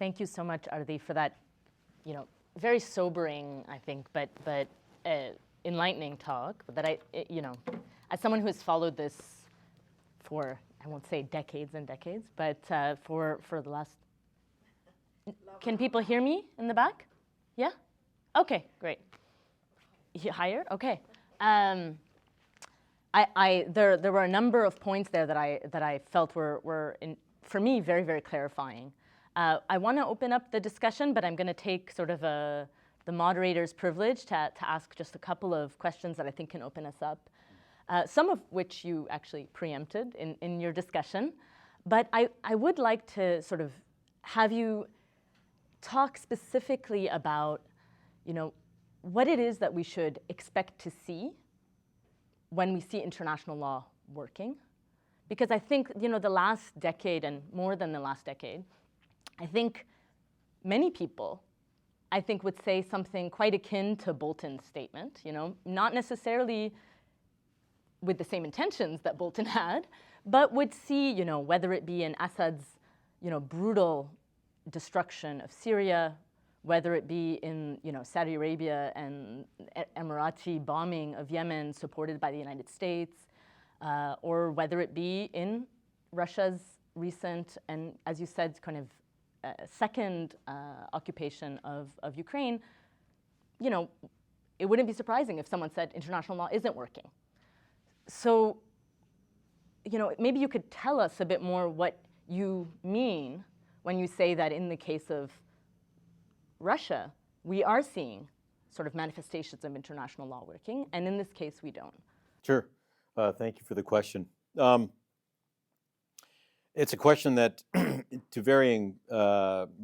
Thank you so much, Ardi, for that, very sobering, I think, but enlightening talk. That as someone who has followed this for, I won't say decades and decades, but for the last. Can people hear me in the back? Yeah? Okay, great. Higher? Okay. There were a number of points there that I felt were for me, very, very clarifying. I want to open up the discussion, but I'm going to take sort of the moderator's privilege to ask just a couple of questions that I think can open us up, some of which you actually preempted in your discussion. But I would like to sort of have you talk specifically about, what it is that we should expect to see when we see international law working. Because I think, the last decade and more than the last decade, I think many people, would say something quite akin to Bolton's statement, not necessarily with the same intentions that Bolton had, but would see, whether it be in Assad's, brutal destruction of Syria, whether it be in, Saudi Arabia and Emirati bombing of Yemen supported by the United States, or whether it be in Russia's recent and, as you said, kind of second occupation of Ukraine, it wouldn't be surprising if someone said international law isn't working. So, maybe you could tell us a bit more what you mean when you say that in the case of Russia, we are seeing sort of manifestations of international law working, and in this case, we don't. Sure. Thank you for the question. It's a question that, to varying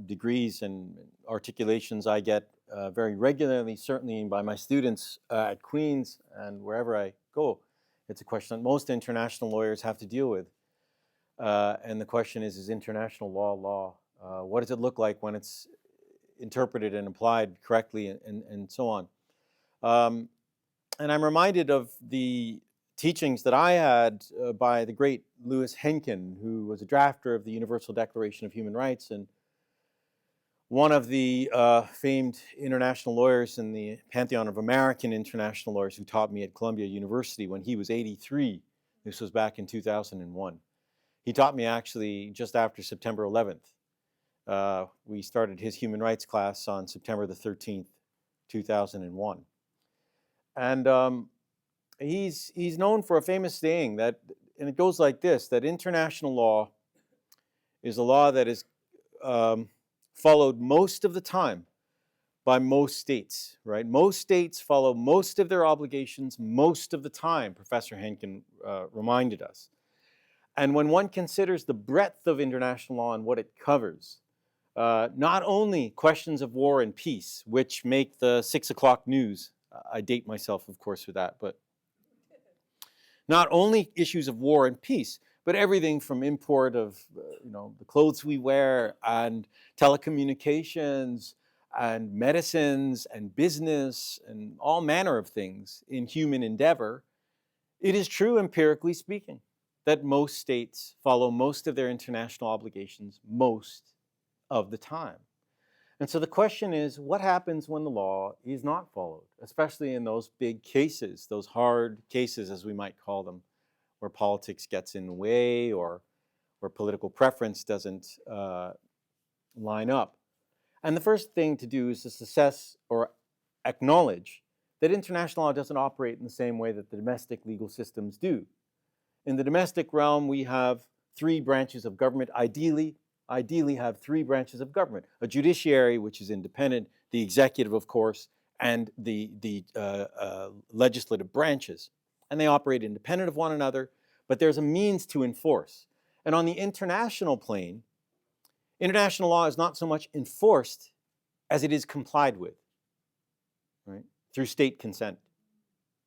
degrees and articulations, I get very regularly, certainly by my students at Queen's and wherever I go. It's a question that most international lawyers have to deal with. And the question is international law? What does it look like when it's interpreted and applied correctly and so on? And I'm reminded of the teachings that I had by the great Louis Henkin, who was a drafter of the Universal Declaration of Human Rights and one of the famed international lawyers in the pantheon of American international lawyers who taught me at Columbia University when he was 83. This was back in 2001. He taught me actually just after September 11th. We started his human rights class on September the 13th, 2001. And he's known for a famous saying that, and it goes like this, that international law is a law that is followed most of the time by most states, right? Most states follow most of their obligations most of the time, Professor Henkin reminded us. And when one considers the breadth of international law and what it covers, not only questions of war and peace, which make the 6 o'clock news, I date myself, of course, for that, but not only issues of war and peace, but everything from import of the clothes we wear and telecommunications and medicines and business and all manner of things in human endeavor. It is true, empirically speaking, that most states follow most of their international obligations most of the time. And so the question is, what happens when the law is not followed, especially in those big cases, those hard cases, as we might call them, where politics gets in the way or where political preference doesn't line up. And the first thing to do is to assess or acknowledge that international law doesn't operate in the same way that the domestic legal systems do. In the domestic realm, we have 3 branches of government, ideally have 3 branches of government: a judiciary, which is independent, the executive, of course, and the legislative branches. And they operate independent of one another, but there's a means to enforce. And on the international plane, international law is not so much enforced as it is complied with, right, through state consent.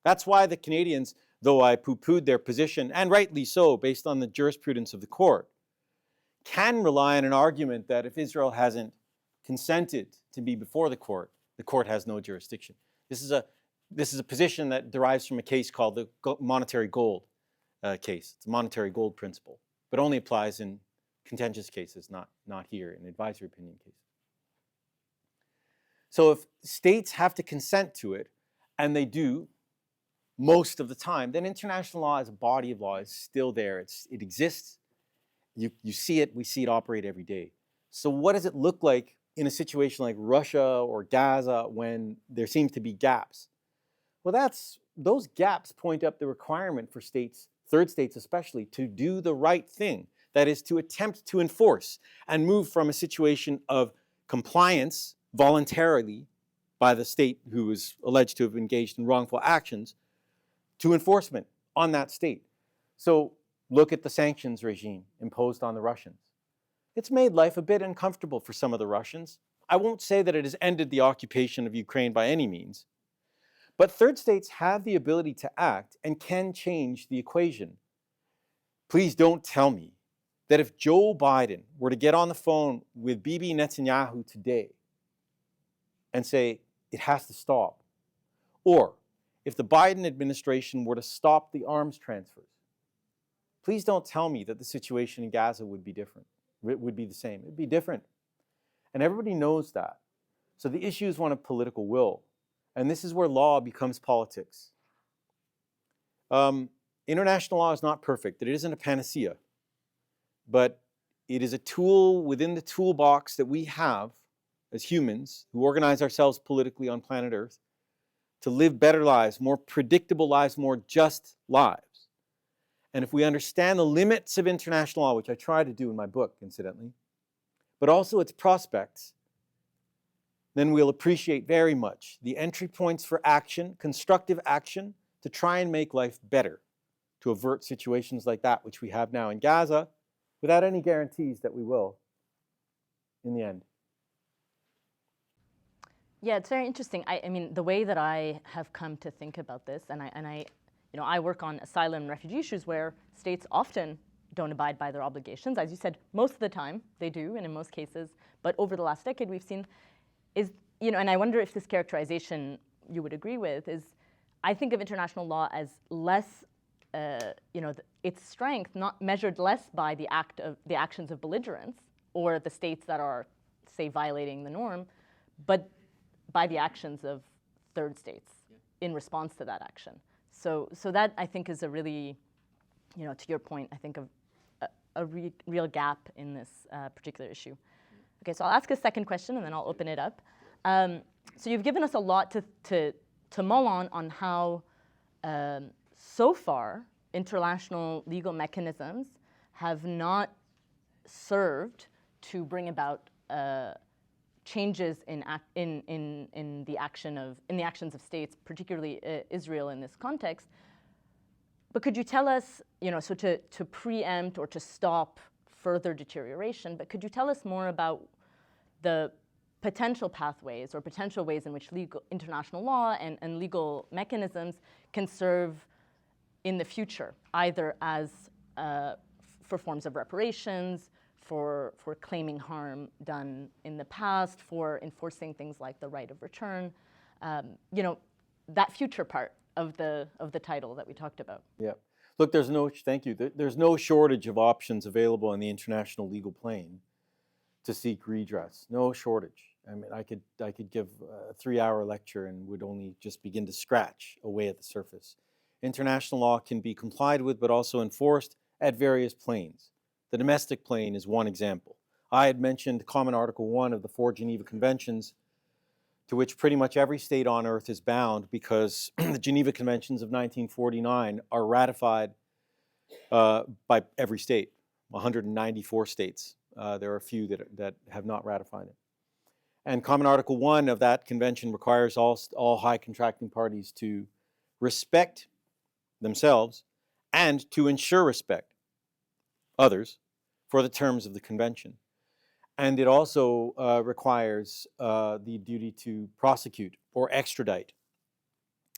That's why the Canadians, though I poo-pooed their position, and rightly so, based on the jurisprudence of the court, can rely on an argument that if Israel hasn't consented to be before the court has no jurisdiction. This is a position that derives from a case called the monetary gold case. It's a monetary gold principle, but only applies in contentious cases, not here in advisory opinion cases. So if states have to consent to it, and they do most of the time, then international law as a body of law is still there. It exists. You see it. We see it operate every day. So what does it look like in a situation like Russia or Gaza when there seem to be gaps? Well, those gaps point up the requirement for states, third states especially, to do the right thing. That is, to attempt to enforce and move from a situation of compliance voluntarily by the state who is alleged to have engaged in wrongful actions to enforcement on that state. So look at the sanctions regime imposed on the Russians. It's made life a bit uncomfortable for some of the Russians. I won't say that it has ended the occupation of Ukraine by any means, but third states have the ability to act and can change the equation. Please don't tell me that if Joe Biden were to get on the phone with Bibi Netanyahu today and say it has to stop, or if the Biden administration were to stop the arms transfers, please don't tell me that the situation in Gaza would be different. It would be the same. It would be different. And everybody knows that. So the issue is one of political will. And this is where law becomes politics. International law is not perfect. It isn't a panacea. But it is a tool within the toolbox that we have as humans who organize ourselves politically on planet Earth to live better lives, more predictable lives, more just lives. And if we understand the limits of international law, which I try to do in my book, incidentally, but also its prospects, then we'll appreciate very much the entry points for action, constructive action, to try and make life better, to avert situations like that, which we have now in Gaza, without any guarantees that we will in the end. Yeah, it's very interesting. I mean, the way that I have come to think about this, and I work on asylum and refugee issues where states often don't abide by their obligations. As you said, most of the time they do, and in most cases. But over the last decade, we've seen and I wonder if this characterization you would agree with is, I think of international law as less, its strength not measured less by the actions of belligerents or the states that are, say, violating the norm, but by the actions of third states in response to that action. So that, I think, is a really, to your point, I think of a real gap in this particular issue. Okay, so I'll ask a second question and then I'll open it up. So you've given us a lot to mull on how, so far, international legal mechanisms have not served to bring about changes in the actions of states, particularly Israel in this context. But could you tell us, so to preempt or to stop further deterioration, but could you tell us more about the potential pathways or potential ways in which international law and legal mechanisms can serve in the future, either as for forms of reparations, for claiming harm done in the past, for enforcing things like the right of return, that future part of the title that we talked about. Yeah. Look, thank you. There's no shortage of options available in the international legal plane to seek redress. No shortage. I mean, I could give a 3-hour lecture and would only just begin to scratch away at the surface. International law can be complied with, but also enforced at various planes. The domestic plane is one example. I had mentioned Common Article 1 of the 4 Geneva Conventions, to which pretty much every state on earth is bound because the Geneva Conventions of 1949 are ratified by every state, 194 states. There are a few that have not ratified it. And Common Article 1 of that convention requires all high contracting parties to respect themselves and to ensure respect others for the terms of the convention. And it also requires the duty to prosecute or extradite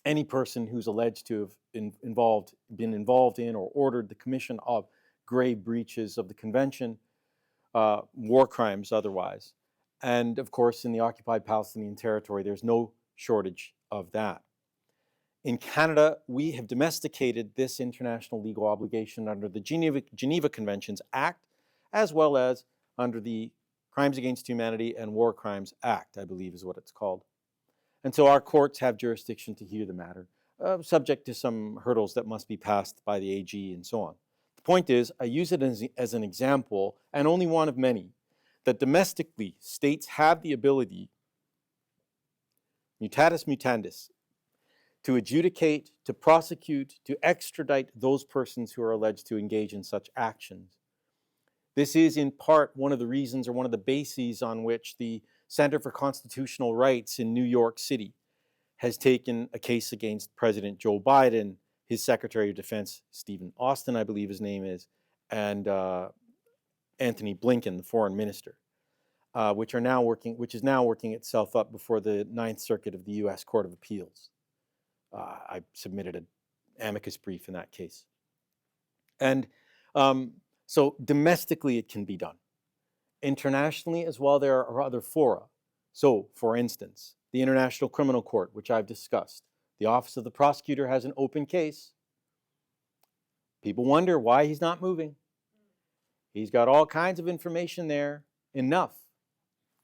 any person who's alleged to have been involved in or ordered the commission of grave breaches of the convention, war crimes otherwise. And of course, in the occupied Palestinian territory, there's no shortage of that. In Canada, we have domesticated this international legal obligation under the Geneva Conventions Act as well as under the Crimes Against Humanity and War Crimes Act, I believe is what it's called. And so our courts have jurisdiction to hear the matter, subject to some hurdles that must be passed by the AG and so on. The point is, I use it as an example, and only one of many, that domestically states have the ability, mutatis mutandis, to adjudicate, to prosecute, to extradite those persons who are alleged to engage in such actions. This is in part one of the reasons or one of the bases on which the Center for Constitutional Rights in New York City has taken a case against President Joe Biden, his Secretary of Defense, Stephen Austin, I believe his name is, and Anthony Blinken, the Foreign Minister, which is now working itself up before the Ninth Circuit of the U.S. Court of Appeals. I submitted an amicus brief in that case. And so domestically it can be done. Internationally as well, there are other fora. So, for instance, the International Criminal Court, which I've discussed. The Office of the Prosecutor has an open case. People wonder why he's not moving. He's got all kinds of information there, enough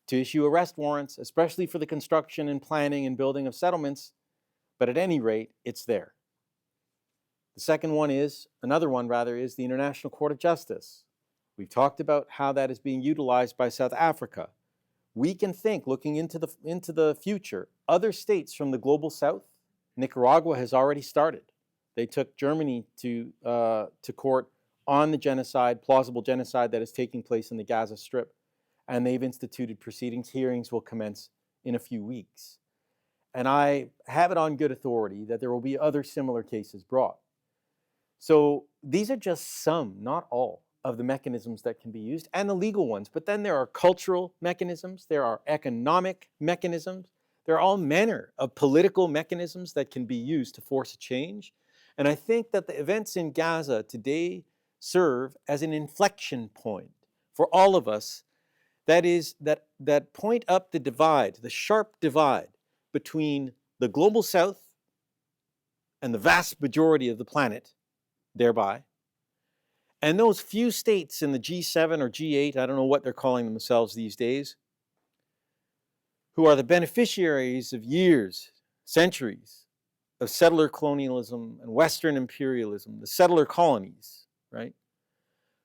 to issue arrest warrants, especially for the construction and planning and building of settlements. But at any rate, it's there. The second one is, another one rather, is the International Court of Justice. We've talked about how that is being utilized by South Africa. We can think, looking into the future, other states from the global south. Nicaragua has already started. They took Germany to court on the genocide, plausible genocide that is taking place in the Gaza Strip. And they've instituted proceedings. Hearings will commence in a few weeks. And I have it on good authority that there will be other similar cases brought. So these are just some, not all, of the mechanisms that can be used, and the legal ones. But then there are cultural mechanisms, there are economic mechanisms, there are all manner of political mechanisms that can be used to force a change. And I think that the events in Gaza today serve as an inflection point for all of us, that point up the divide, the sharp divide between the global south and the vast majority of the planet, thereby, and those few states in the G7 or G8, I don't know what they're calling themselves these days, who are the beneficiaries of years, centuries of settler colonialism and Western imperialism, the settler colonies, right?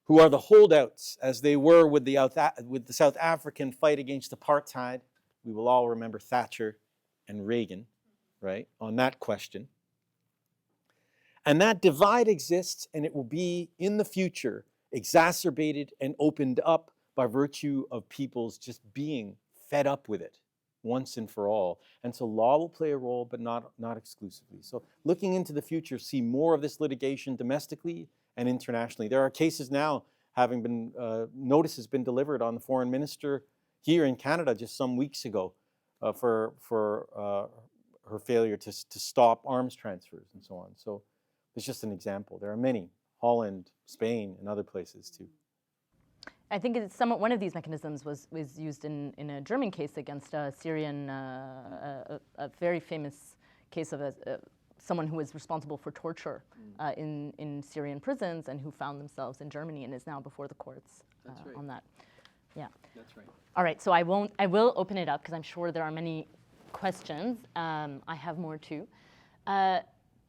Who are the holdouts, as they were with the South African fight against apartheid. We will all remember Thatcher and Reagan, right, on that question. And that divide exists, and it will be, in the future, exacerbated and opened up by virtue of people's just being fed up with it once and for all. And so law will play a role, but not exclusively. So looking into the future, see more of this litigation domestically and internationally. There are cases now having been, notice has been delivered on the foreign minister here in Canada just some weeks ago for her failure to stop arms transfers and so on. So it's just an example. There are many, Holland, Spain, and other places too. I think it's one of these mechanisms was used in a German case against a Syrian, a very famous case of someone who was responsible for torture in Syrian prisons and who found themselves in Germany and is now before the courts on that. Yeah. That's right. All right, so I will open it up because I'm sure there are many questions. I have more too.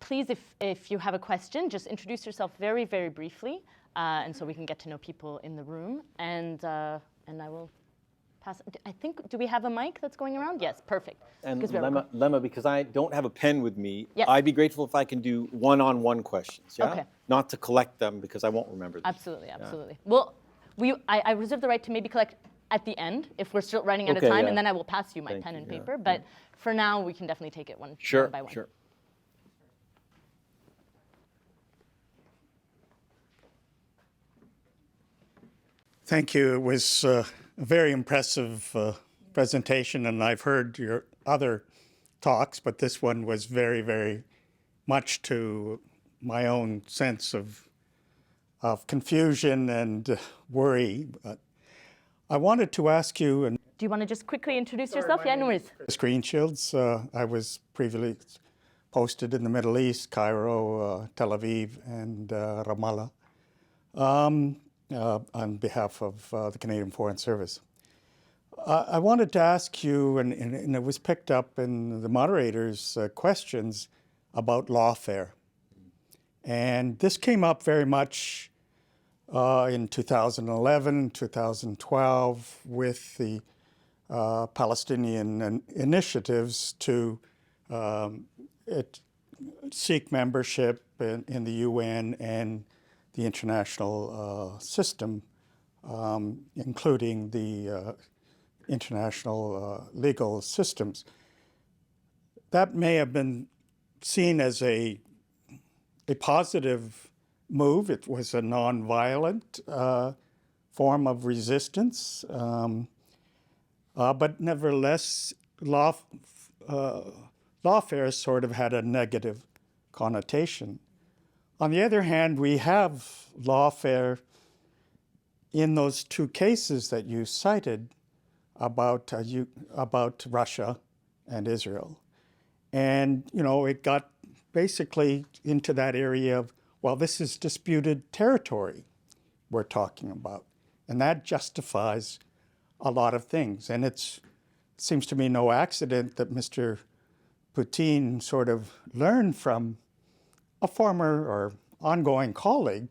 Please, if you have a question, just introduce yourself very, very briefly, and so we can get to know people in the room. And I will pass. I think, do we have a mic that's going around? Yes, perfect. And Lemma, because I don't have a pen with me, yes. I'd be grateful if I can do one-on-one questions. Yeah? Okay. Not to collect them because I won't remember them. Absolutely, absolutely. Yeah. Well, I reserve the right to maybe collect at the end if we're still running out of time, and then I will pass you my pen and paper. But for now, we can definitely take it one by one. Sure. Thank you. It was a very impressive presentation, and I've heard your other talks, but this one was very, very much to my own sense of confusion and worry. But I wanted to ask you. And do you want to just quickly introduce yourself? Yeah, no worries. Screen Shields. I was previously posted in the Middle East, Cairo, Tel Aviv, and Ramallah. on behalf of the Canadian Foreign Service. I wanted to ask you, and it was picked up in the moderator's questions about lawfare. And this came up very much in 2011, 2012 with the Palestinian initiatives to seek membership in the UN and the international system, including the international legal systems. That may have been seen as a positive move. It was a nonviolent form of resistance, but nevertheless, lawfare sort of had a negative connotation. On the other hand, we have lawfare in those two cases that you cited about Russia and Israel. And, it got basically into that area of, well, this is disputed territory we're talking about. And that justifies a lot of things. And it seems to me no accident that Mr. Putin sort of learned from a former or ongoing colleague,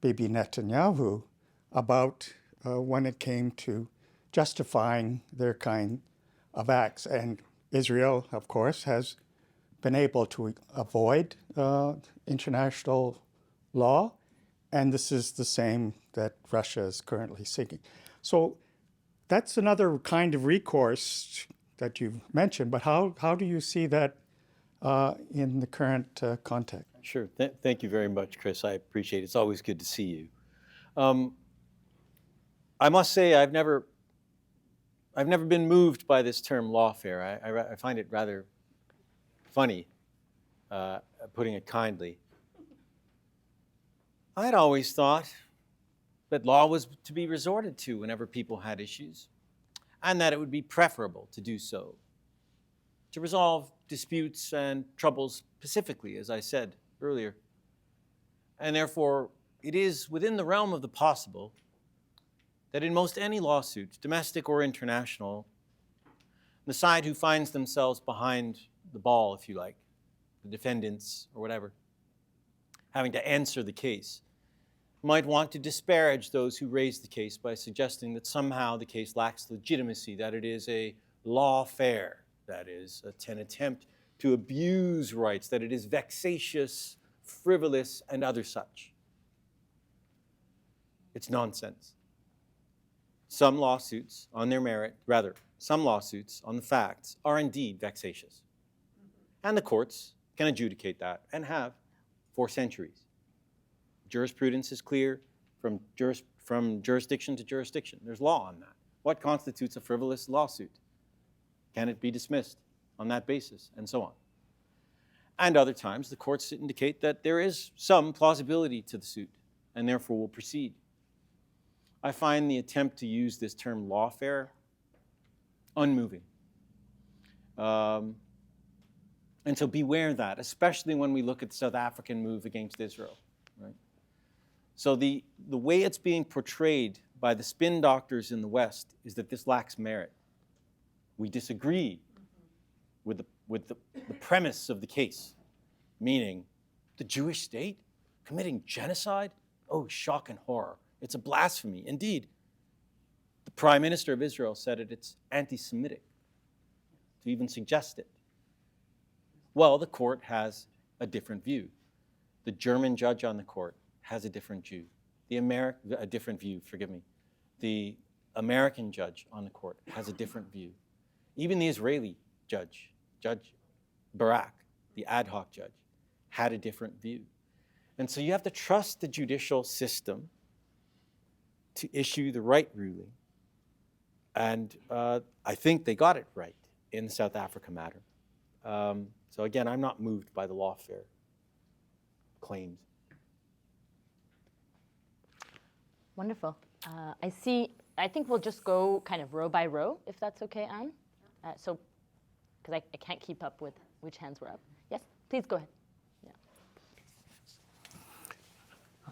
Bibi Netanyahu, about when it came to justifying their kind of acts. And Israel, of course, has been able to avoid international law, and this is the same that Russia is currently seeking. So that's another kind of recourse that you've mentioned, but how do you see that in the current context? Sure. Thank you very much, Chris. I appreciate it. It's always good to see you. I must say I've never been moved by this term lawfare. I find it rather funny, putting it kindly. I'd always thought that law was to be resorted to whenever people had issues, and that it would be preferable to do so, to resolve disputes and troubles pacifically, as I said earlier. And therefore, it is within the realm of the possible that in most any lawsuit, domestic or international, the side who finds themselves behind the ball, if you like, the defendants or whatever, having to answer the case, might want to disparage those who raise the case by suggesting that somehow the case lacks legitimacy, that it is a lawfare, that is an attempt to abuse rights, that it is vexatious, frivolous, and other such. It's nonsense. Some lawsuits on their merit, some lawsuits on the facts are indeed vexatious. And the courts can adjudicate that, and have for centuries. Jurisprudence is clear from jurisdiction to jurisdiction. There's law on that. What constitutes a frivolous lawsuit? Can it be dismissed on that basis? And so on. And other times, the courts indicate that there is some plausibility to the suit, and therefore will proceed. I find the attempt to use this term lawfare unmoving. And so beware that, especially when we look at the South African move against Israel. Right? So the way it's being portrayed by the spin doctors in the West is that this lacks merit. We disagree with the premise of the case, meaning the Jewish state committing genocide? Oh, shock and horror. It's a blasphemy. Indeed, the Prime Minister of Israel said it's anti-Semitic to even suggest it. Well, the court has a different view. The German judge on the court has a different view. The American judge on the court has a different view. Even the Israeli judge, Judge Barak, the ad hoc judge, had a different view. And so you have to trust the judicial system to issue the right ruling. And I think they got it right in the South Africa matter. So again, I'm not moved by the lawfare claims. Wonderful. I think we'll just go kind of row by row, if that's okay, Anne. Because I can't keep up with which hands were up. Yes, please go ahead.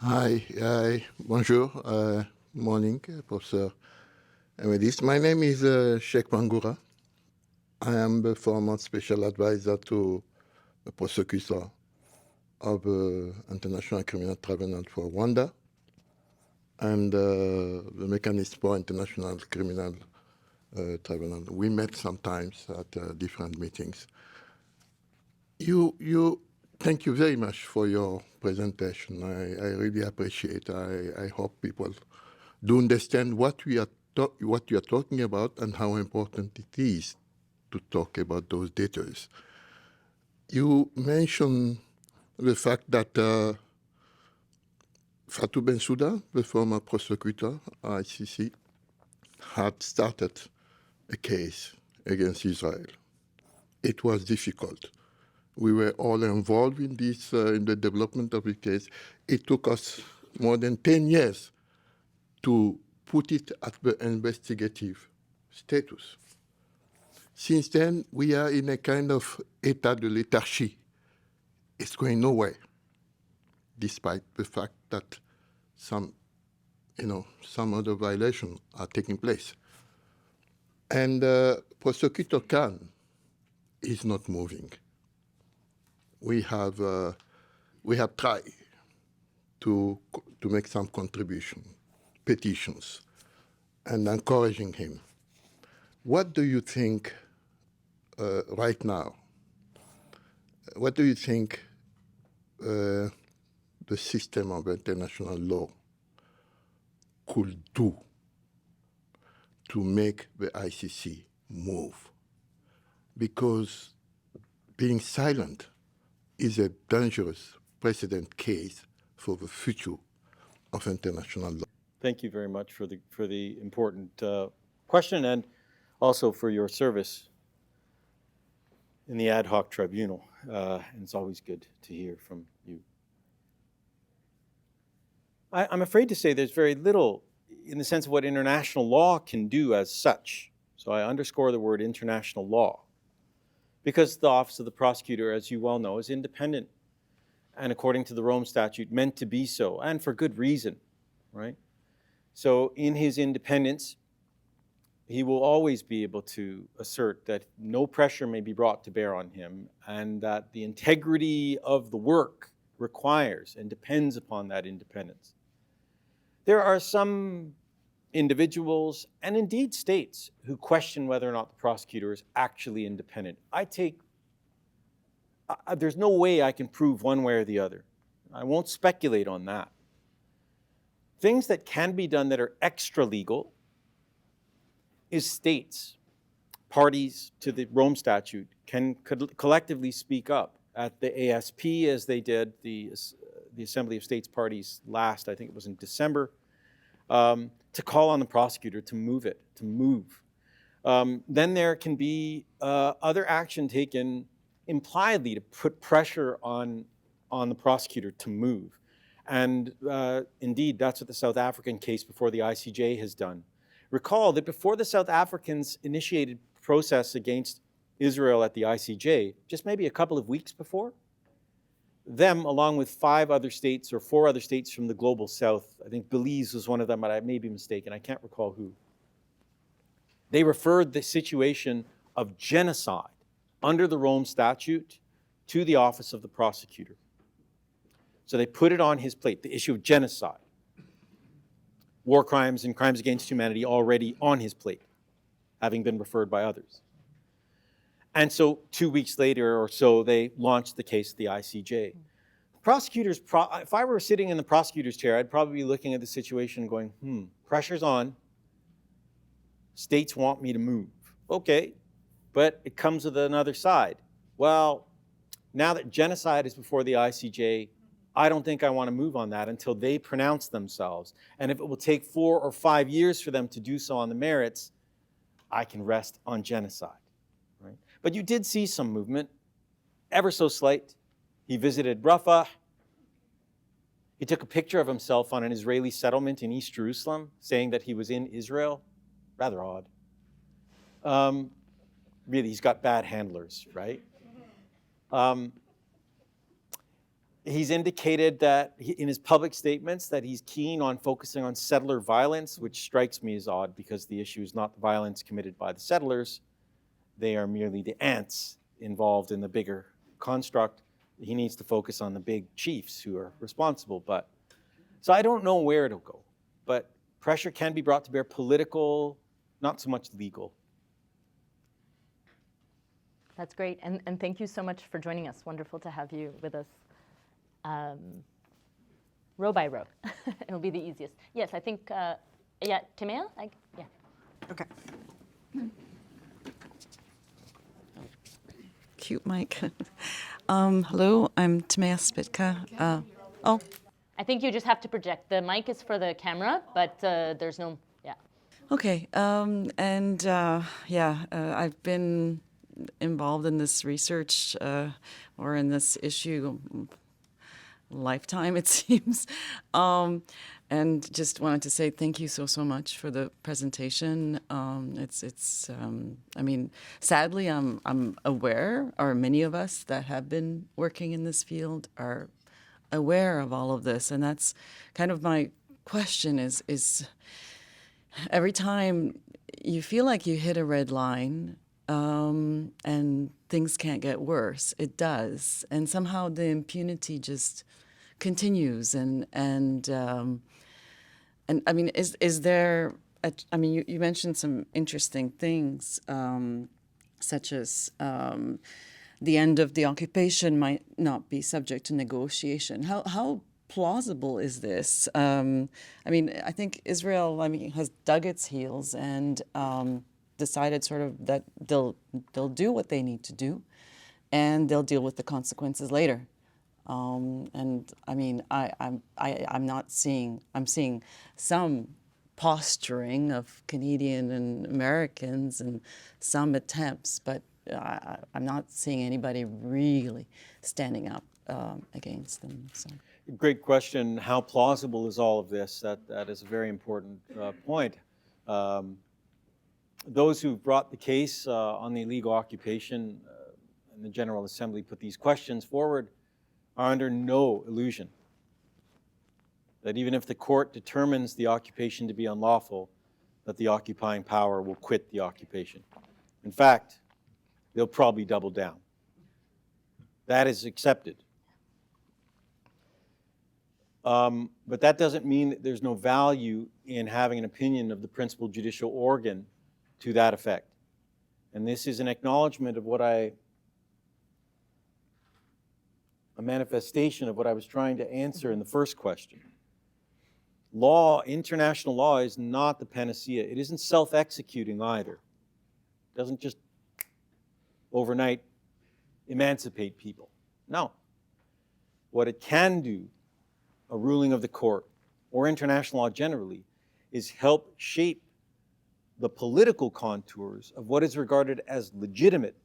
Hi, bonjour, morning, Professor Emedis. My name is Sheikh Pangura. I am the former special advisor to the prosecutor of International Criminal Tribunal for Rwanda and the Mechanism for International Criminal Tribunal. We met sometimes at different meetings. Thank you very much for your presentation. I really appreciate. I hope people do understand what you are talking about and how important it is to talk about those data. You mentioned the fact that Fatou Bensouda, the former prosecutor, ICC, had started a case against Israel. It was difficult. We were all involved in this, in the development of the case. It took us more than 10 years to put it at the investigative status. Since then, we are in a kind of état de léthargie. It's going nowhere, despite the fact that some other violations are taking place. And Prosecutor Khan is not moving. We have tried to make some contribution, petitions, and encouraging him. What do you think right now? What do you think the system of international law could do to make the ICC move? Because being silent is a dangerous precedent case for the future of international law. Thank you very much for the important question and also for your service in the ad hoc tribunal. And it's always good to hear from you. I'm afraid to say there's very little in the sense of what international law can do as such. So I underscore the word international law, because the Office of the Prosecutor, as you well know, is independent and according to the Rome Statute meant to be so, and for good reason, right? So in his independence, he will always be able to assert that no pressure may be brought to bear on him and that the integrity of the work requires and depends upon that independence. There are some individuals and indeed states who question whether or not the prosecutor is actually independent. There's no way I can prove one way or the other. I won't speculate on that. Things that can be done that are extra legal is states, parties to the Rome Statute, could collectively speak up at the ASP as they did, the Assembly of States Parties last, I think it was in December, to call on the prosecutor to move. Then there can be other action taken impliedly to put pressure on the prosecutor to move. And indeed, that's what the South African case before the ICJ has done. Recall that before the South Africans initiated process against Israel at the ICJ, just maybe a couple of weeks before, them, along with 5 other states or 4 other states from the global south, I think Belize was one of them, but I may be mistaken, I can't recall who, they referred the situation of genocide under the Rome Statute to the Office of the Prosecutor. So they put it on his plate, the issue of genocide. War crimes and crimes against humanity already on his plate, having been referred by others. And so 2 weeks later or so, they launched the case at the ICJ. Prosecutors, if I were sitting in the prosecutor's chair, I'd probably be looking at the situation going, pressure's on. States want me to move. Okay, but it comes with another side. Well, now that genocide is before the ICJ, I don't think I want to move on that until they pronounce themselves. And if it will take 4 or 5 years for them to do so on the merits, I can rest on genocide. Right? But you did see some movement, ever so slight. He visited Rafah. He took a picture of himself on an Israeli settlement in East Jerusalem, saying that he was in Israel. Rather odd. Really, he's got bad handlers, right? He's indicated that in his public statements that he's keen on focusing on settler violence, which strikes me as odd because the issue is not the violence committed by the settlers. They are merely the ants involved in the bigger construct. He needs to focus on the big chiefs who are responsible. So I don't know where it'll go, but pressure can be brought to bear, political, not so much legal. That's great, and thank you so much for joining us. Wonderful to have you with us. Row by row. It'll be the easiest. Yes, I think, yeah, Timea? Yeah. Okay. Cute mic. Hello, I'm Timea Spitka. I think you just have to project. The mic is for the camera, but there's no, yeah. Okay, I've been involved in this research or in this issue lifetime, it seems. And just wanted to say thank you so much for the presentation. I mean, sadly, I'm aware, or many of us that have been working in this field are aware of all of this, and that's kind of my question is every time you feel like you hit a red line and things can't get worse, it does, and somehow the impunity just continues. And I mean, is there? I mean, you mentioned some interesting things, such as the end of the occupation might not be subject to negotiation. How plausible is this? I mean, I think Israel, has dug its heels and decided sort of that they'll do what they need to do, and they'll deal with the consequences later. And I mean, I'm seeing some posturing of Canadian and Americans and some attempts, but I'm not seeing anybody really standing up against them. So. Great question. How plausible is all of this? That is a very important point. Those who brought the case on the illegal occupation and the General Assembly put these questions forward are under no illusion that even if the court determines the occupation to be unlawful, that the occupying power will quit the occupation. In fact, they'll probably double down. That is accepted. But that doesn't mean that there's no value in having an opinion of the principal judicial organ to that effect. And this is an acknowledgement of a manifestation of what I was trying to answer in the first question. Law, international law, is not the panacea. It isn't self-executing either. It doesn't just overnight emancipate people. No. What it can do, a ruling of the court, or international law generally, is help shape the political contours of what is regarded as legitimate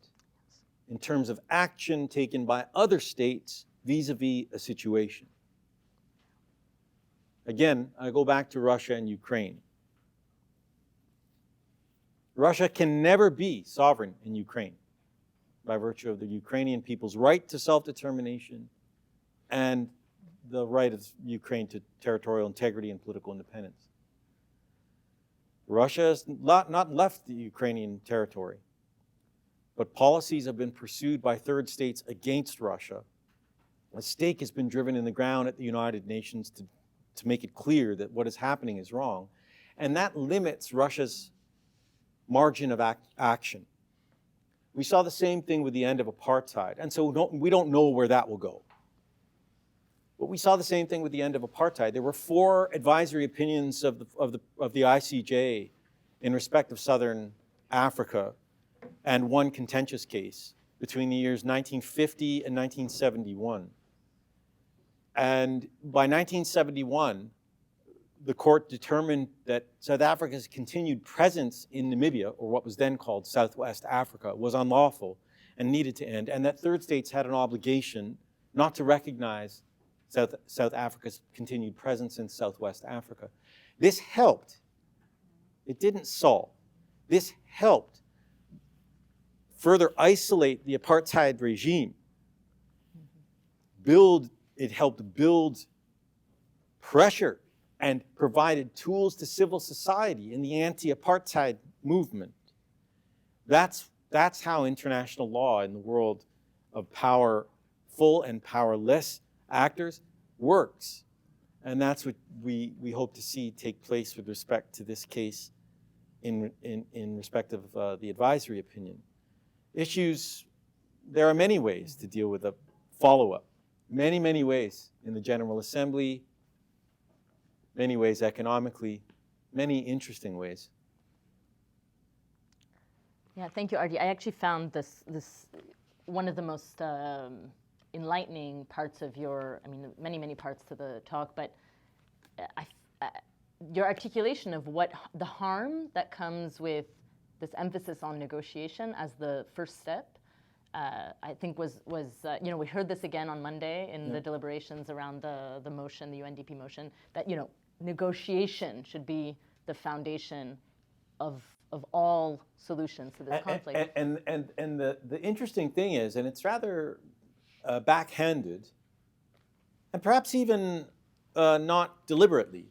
in terms of action taken by other states vis-a-vis a situation. Again, I go back to Russia and Ukraine. Russia can never be sovereign in Ukraine by virtue of the Ukrainian people's right to self-determination and the right of Ukraine to territorial integrity and political independence. Russia has not left the Ukrainian territory, but policies have been pursued by third states against Russia. A stake has been driven in the ground at the United Nations to make it clear that what is happening is wrong, and that limits Russia's margin of action. We saw the same thing with the end of apartheid, and so we don't know where that will go. But we saw the same thing with the end of apartheid. There were 4 advisory opinions of the ICJ in respect of Southern Africa and 1 contentious case between the years 1950 and 1971. And by 1971, the court determined that South Africa's continued presence in Namibia, or what was then called Southwest Africa, was unlawful and needed to end, and that third states had an obligation not to recognize South Africa's continued presence in Southwest Africa. This helped. It didn't solve. This helped further isolate the apartheid regime, build it helped build pressure and provided tools to civil society in the anti-apartheid movement. That's how international law in the world of powerful and powerless actors works. And that's what we hope to see take place with respect to this case in respect of the advisory opinion. Issues, there are many ways to deal with a follow-up. Many, many ways in the General Assembly, many ways economically, many interesting ways. Yeah, thank you, Ardi. I actually found this one of the most enlightening parts of your, I mean, many parts to the talk, but your articulation of what the harm that comes with this emphasis on negotiation as the first step, I think was we heard this again on Monday in the deliberations around the motion, the UNDP motion, that negotiation should be the foundation of all solutions to this conflict. And the interesting thing is, and it's rather backhanded, and perhaps even not deliberately,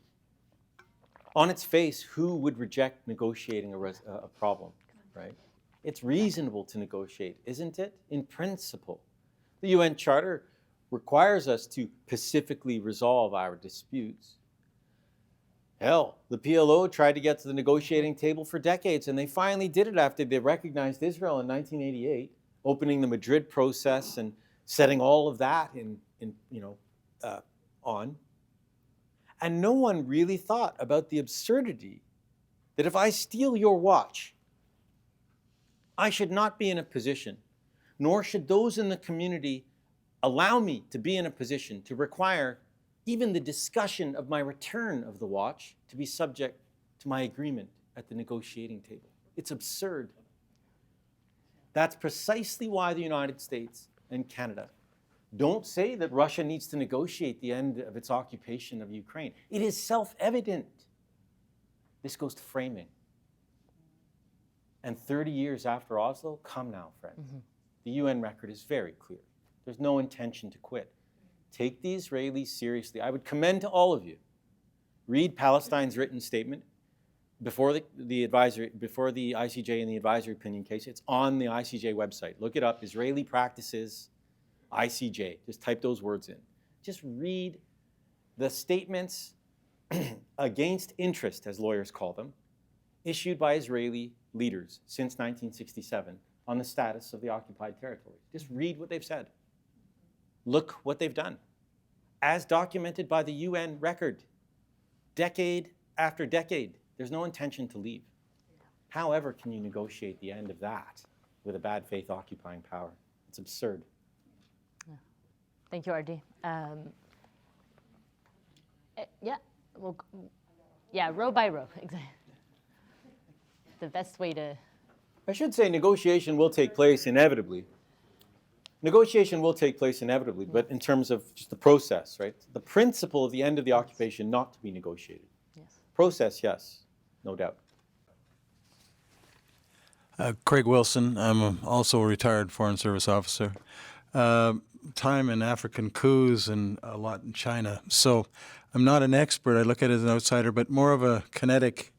on its face, who would reject negotiating a problem, right? It's reasonable to negotiate, isn't it? In principle. The UN Charter requires us to pacifically resolve our disputes. Hell, the PLO tried to get to the negotiating table for decades, and they finally did it after they recognized Israel in 1988, opening the Madrid process and setting all of that on. And no one really thought about the absurdity that if I steal your watch, I should not be in a position, nor should those in the community allow me to be in a position to require even the discussion of my return of the watch to be subject to my agreement at the negotiating table. It's absurd. That's precisely why the United States and Canada don't say that Russia needs to negotiate the end of its occupation of Ukraine. It is self-evident. This goes to framing. And 30 years after Oslo, come now, friends. Mm-hmm. The UN record is very clear. There's no intention to quit. Take the Israelis seriously. I would commend to all of you, read Palestine's written statement before the ICJ and the advisory opinion case. It's on the ICJ website. Look it up, Israeli practices, ICJ. Just type those words in. Just read the statements against interest, as lawyers call them, issued by Israeli leaders since 1967 on the status of the occupied territory. Just read what they've said. Look what they've done, as documented by the UN record, decade after decade. There's no intention to leave. However can you negotiate the end of that with a bad faith occupying power? It's absurd. Yeah. Thank you, Ardi. Row by row, exactly. The best way to... I should say negotiation will take place inevitably. Negotiation will take place inevitably, but in terms of just the process, right? The principle of the end of the occupation not to be negotiated. Yes. Process, yes, no doubt. Craig Wilson, I'm also a retired Foreign Service officer. Time in African coups and a lot in China. So I'm not an expert, I look at it as an outsider, but more of a kinetic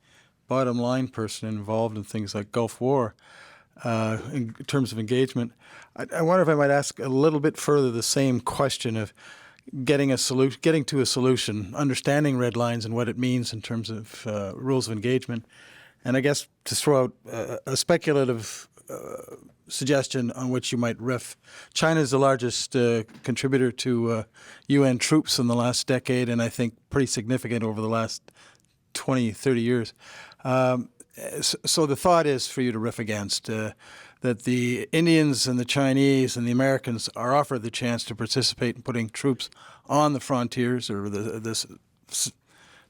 bottom line person involved in things like Gulf War. In terms of engagement, I wonder if I might ask a little bit further the same question of getting to a solution, understanding red lines and what it means in terms of rules of engagement, and I guess to throw out a speculative suggestion on which you might riff. China is the largest contributor to UN troops in the last decade, and I think pretty significant over the last 20, 30 years. So the thought is for you to riff against that the Indians and the Chinese and the Americans are offered the chance to participate in putting troops on the frontiers or the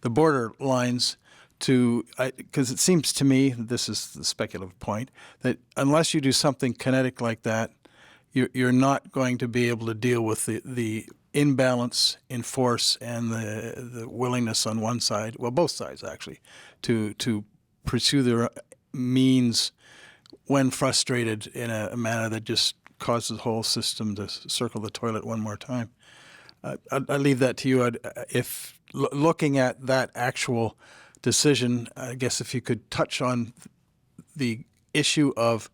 border lines because it seems to me, this is the speculative point, that unless you do something kinetic like that, you're not going to be able to deal with the imbalance in force and the willingness on one side, well, both sides actually, to pursue their means when frustrated in a manner that just causes the whole system to circle the toilet one more time. I leave that to you. If looking at that actual decision, I guess if you could touch on the issue of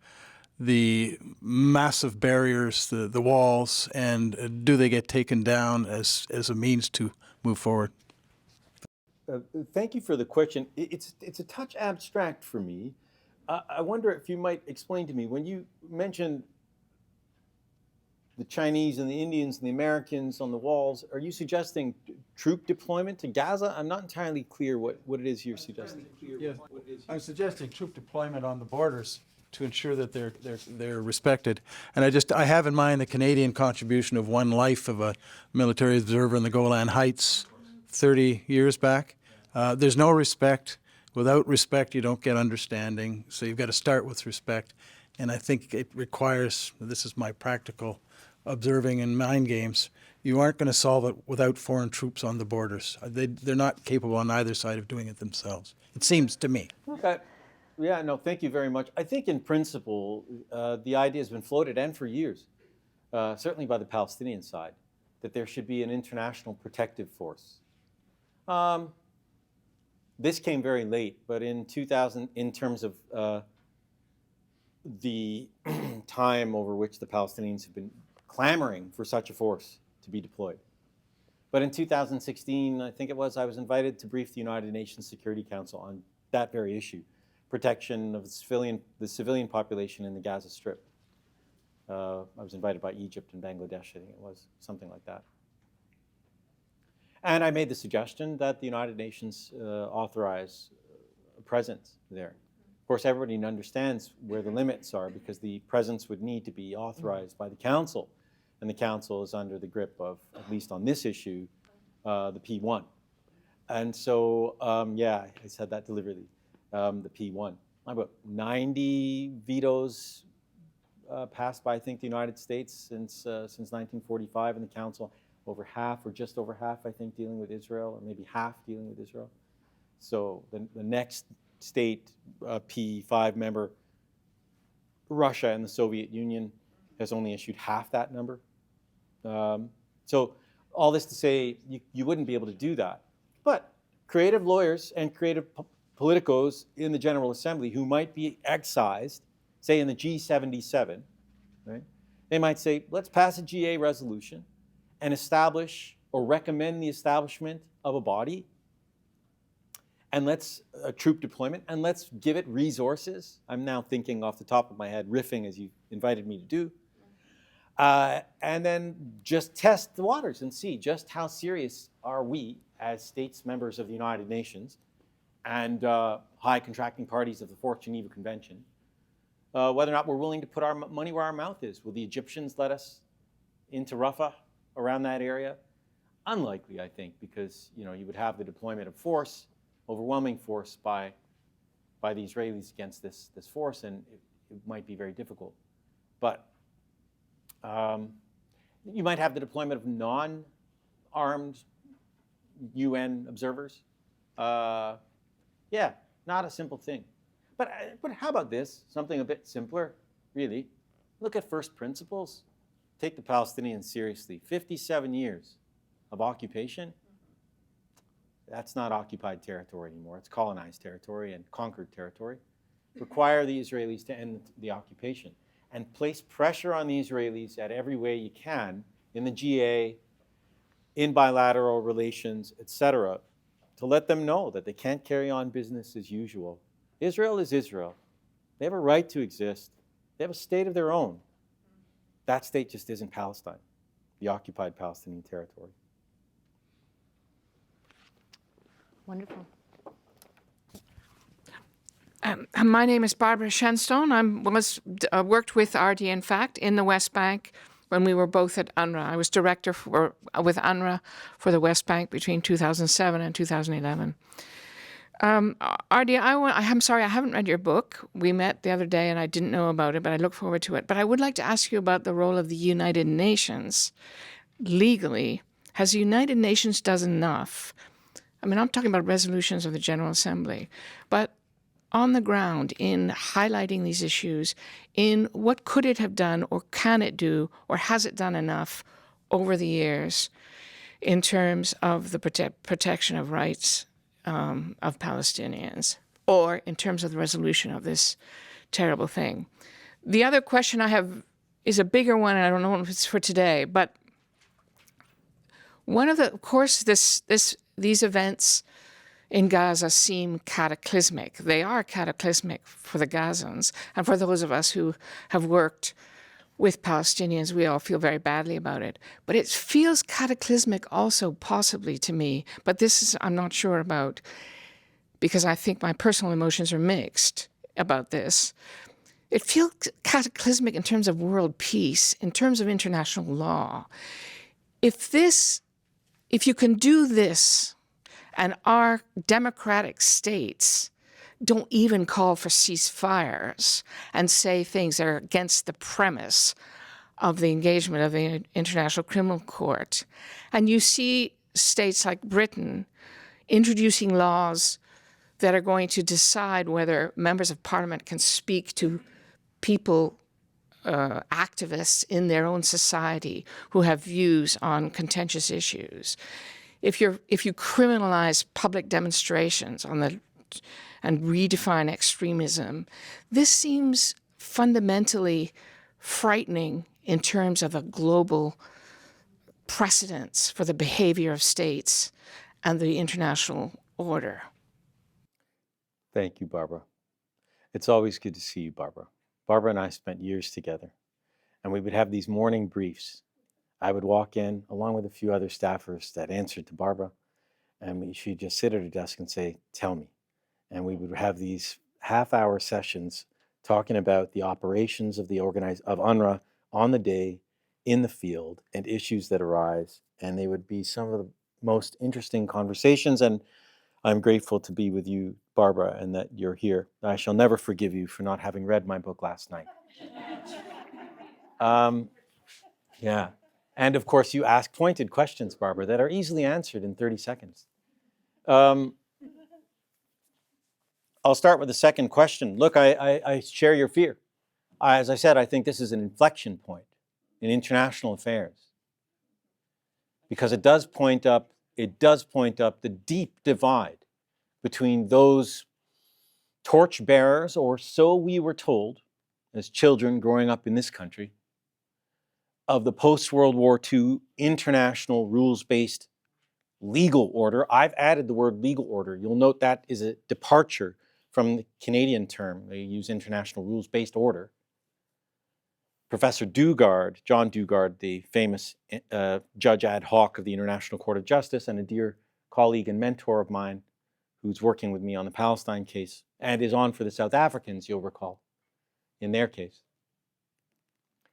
the massive barriers, the walls, and do they get taken down as a means to move forward? Thank you for the question. It's a touch abstract for me. I wonder if you might explain to me, when you mentioned the Chinese and the Indians and the Americans on the walls, are you suggesting troop deployment to Gaza? I'm not entirely clear what it is you're suggesting. Yeah, I'm suggesting troop deployment on the borders to ensure that they're respected. And I have in mind the Canadian contribution of one life of a military observer in the Golan Heights 30 years back. There's no respect. Without respect, you don't get understanding. So you've got to start with respect. And I think it requires, this is my practical observing in mind games, you aren't going to solve it without foreign troops on the borders. They're not capable on either side of doing it themselves, it seems to me. Okay. Yeah, no, thank you very much. I think in principle, the idea has been floated, and for years, certainly by the Palestinian side, that there should be an international protective force. This came very late, but in 2000, in terms of the time over which the Palestinians have been clamoring for such a force to be deployed. But in 2016, I think it was, I was invited to brief the United Nations Security Council on that very issue, protection of the civilian population in the Gaza Strip. I was invited by Egypt and Bangladesh, I think it was, something like that. And I made the suggestion that the United Nations authorize a presence there. Of course, everybody understands where the limits are, because the presence would need to be authorized by the Council. And the Council is under the grip of, at least on this issue, the P1. And so, yeah, I said that deliberately, the P1. About 90 vetoes passed by, I think, the United States since 1945 in the Council. Over half, or just over half, I think, dealing with Israel, or maybe half dealing with Israel. So the next state P5 member, Russia and the Soviet Union, has only issued half that number. So all this to say, you wouldn't be able to do that. But creative lawyers and creative politicos in the General Assembly who might be excised, say in the G77, right? They might say, let's pass a GA resolution and establish or recommend the establishment of a body, and let's troop deployment, and let's give it resources. I'm now thinking off the top of my head, riffing as you invited me to do. And then just test the waters and see just how serious are we as states members of the United Nations and high contracting parties of the Fourth Geneva Convention, whether or not we're willing to put our money where our mouth is. Will the Egyptians let us into Rafah, around that area? Unlikely, I think, because you would have the deployment of force, overwhelming force by the Israelis against this force, and it might be very difficult. But you might have the deployment of non-armed UN observers. Yeah, not a simple thing. But how about this? Something a bit simpler, really. Look at first principles. Take the Palestinians seriously. 57 years of occupation. That's not occupied territory anymore. It's colonized territory and conquered territory. Require the Israelis to end the occupation and place pressure on the Israelis at every way you can in the GA, in bilateral relations, etc., to let them know that they can't carry on business as usual. Israel is Israel. They have a right to exist. They have a state of their own. That state just isn't Palestine, the occupied Palestinian territory. Wonderful. My name is Barbara Shenstone. I worked with Ardi, in fact, in the West Bank when we were both at UNRWA. I was director with UNRWA for the West Bank between 2007 and 2011. Ardi, I'm sorry, I haven't read your book. We met the other day and I didn't know about it, but I look forward to it. But I would like to ask you about the role of the United Nations legally. Has the United Nations done enough? I mean, I'm talking about resolutions of the General Assembly, but on the ground in highlighting these issues, in what could it have done or can it do or has it done enough over the years in terms of the protection of rights of Palestinians, or in terms of the resolution of this terrible thing. The other question I have is a bigger one, and I don't know if it's for today, but one of the, of course, these events in Gaza seem cataclysmic. They are cataclysmic for the Gazans, and for those of us who have worked with Palestinians, we all feel very badly about it. But it feels cataclysmic also, possibly, to me, but this is, I'm not sure about, because I think my personal emotions are mixed about this. It feels cataclysmic in terms of world peace, in terms of international law. If you can do this, and our democratic states don't even call for ceasefires and say things that are against the premise of the engagement of the International Criminal Court, and you see states like Britain introducing laws that are going to decide whether members of parliament can speak to people, activists in their own society who have views on contentious issues. If you criminalize public demonstrations and redefine extremism, this seems fundamentally frightening in terms of a global precedence for the behavior of states and the international order. Thank you, Barbara. It's always good to see you, Barbara. Barbara and I spent years together, and we would have these morning briefs. I would walk in, along with a few other staffers that answered to Barbara, and she'd just sit at her desk and say, "Tell me." And we would have these half-hour sessions talking about the operations of of UNRWA on the day, in the field, and issues that arise. And they would be some of the most interesting conversations. And I'm grateful to be with you, Barbara, and that you're here. I shall never forgive you for not having read my book last night. Yeah. And of course, you ask pointed questions, Barbara, that are easily answered in 30 seconds. I'll start with the second question. Look, I share your fear. As I said, I think this is an inflection point in international affairs, because it does point up the deep divide between those torchbearers, or so we were told as children growing up in this country, of the post-World War II international rules-based legal order. I've added the word legal order. You'll note that is a departure from the Canadian term. They use international rules-based order. Professor Dugard, John Dugard, the famous judge ad hoc of the International Court of Justice, and a dear colleague and mentor of mine who's working with me on the Palestine case and is on for the South Africans, you'll recall, in their case.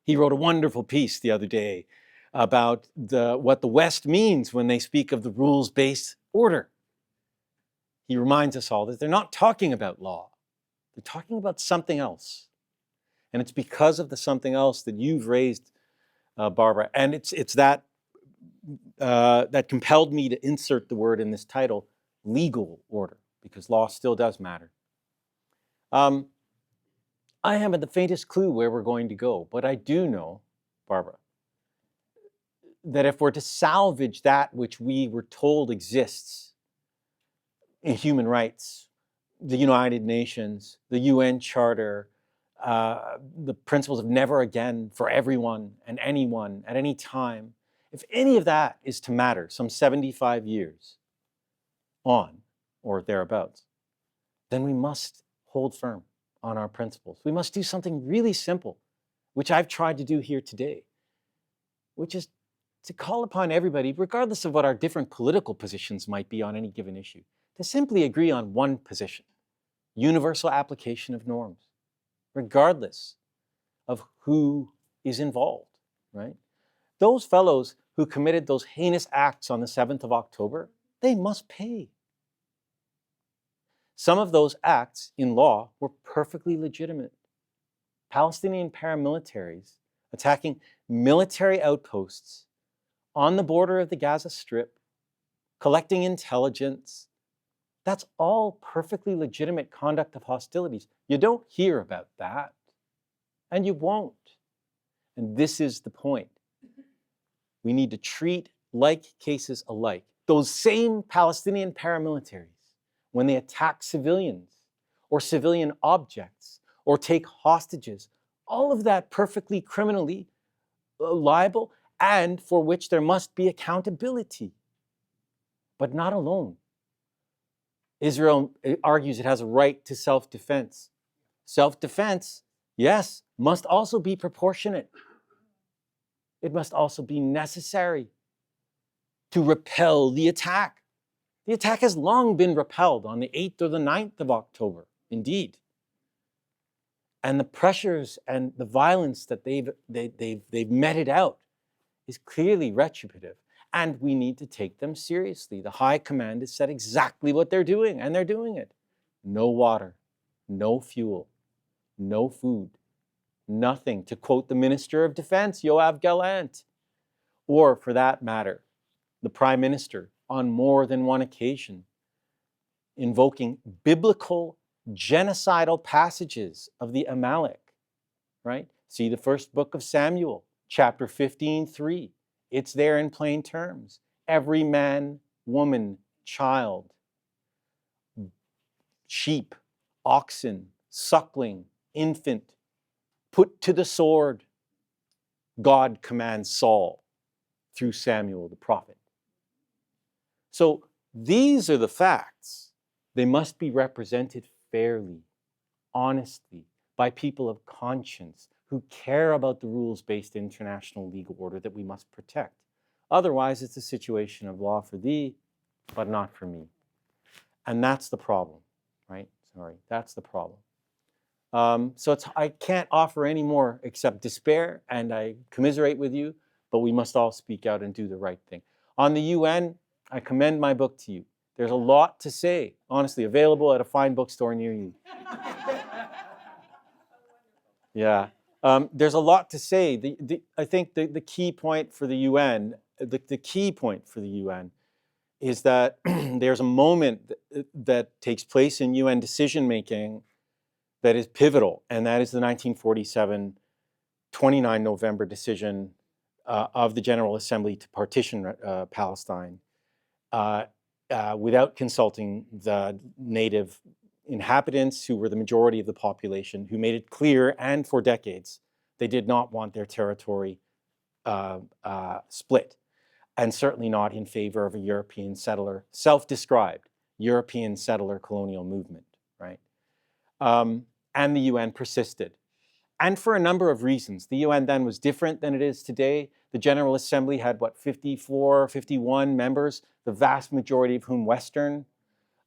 He wrote a wonderful piece the other day about what the West means when they speak of the rules-based order. He reminds us all that they're not talking about law. They're talking about something else. And it's because of the something else that you've raised, Barbara. And it's that that compelled me to insert the word in this title, legal order, because law still does matter. I haven't the faintest clue where we're going to go, but I do know, Barbara, that if we're to salvage that which we were told exists in human rights, the United Nations, the UN Charter, the principles of never again for everyone and anyone at any time, if any of that is to matter some 75 years on or thereabouts, then we must hold firm on our principles. We must do something really simple, which I've tried to do here today, which is to call upon everybody, regardless of what our different political positions might be on any given issue, to simply agree on one position: universal application of norms, regardless of who is involved, right? Those fellows who committed those heinous acts on the 7th of October, they must pay. Some of those acts in law were perfectly legitimate. Palestinian paramilitaries attacking military outposts on the border of the Gaza Strip, collecting intelligence, that's all perfectly legitimate conduct of hostilities. You don't hear about that, and you won't. And this is the point. We need to treat like cases alike. Those same Palestinian paramilitaries, when they attack civilians or civilian objects or take hostages, all of that perfectly criminally liable and for which there must be accountability. But not alone. Israel argues it has a right to self-defense. Self-defense, yes, must also be proportionate. It must also be necessary to repel the attack. The attack has long been repelled on the 8th or the 9th of October, indeed. And the pressures and the violence that they've meted out is clearly retributive. And we need to take them seriously. The High Command has said exactly what they're doing, and they're doing it. No water, no fuel, no food, nothing, to quote the Minister of Defense, Yoav Gallant, or for that matter, the Prime Minister on more than one occasion, invoking biblical genocidal passages of the Amalek, right? See the first book of Samuel, chapter 15:3. It's there in plain terms. Every man, woman, child, sheep, oxen, suckling, infant, put to the sword. God commands Saul through Samuel the prophet. So these are the facts. They must be represented fairly, honestly, by people of conscience who care about the rules-based international legal order that we must protect. Otherwise, it's a situation of law for thee, but not for me. And that's the problem, right? Sorry, that's the problem. So I can't offer any more except despair, and I commiserate with you, but we must all speak out and do the right thing. On the UN, I commend my book to you. There's a lot to say, honestly, available at a fine bookstore near you. Yeah. There's a lot to say. I think the key point for the UN, the key point for the UN is that there's a moment that takes place in UN decision-making that is pivotal, and that is the 1947 29 November decision of the General Assembly to partition Palestine without consulting the native inhabitants who were the majority of the population, who made it clear, and for decades, they did not want their territory split, and certainly not in favor of a European settler, self-described European settler colonial movement, right? And the UN persisted. And for a number of reasons. The UN then was different than it is today. The General Assembly had, 54, 51 members, the vast majority of whom Western.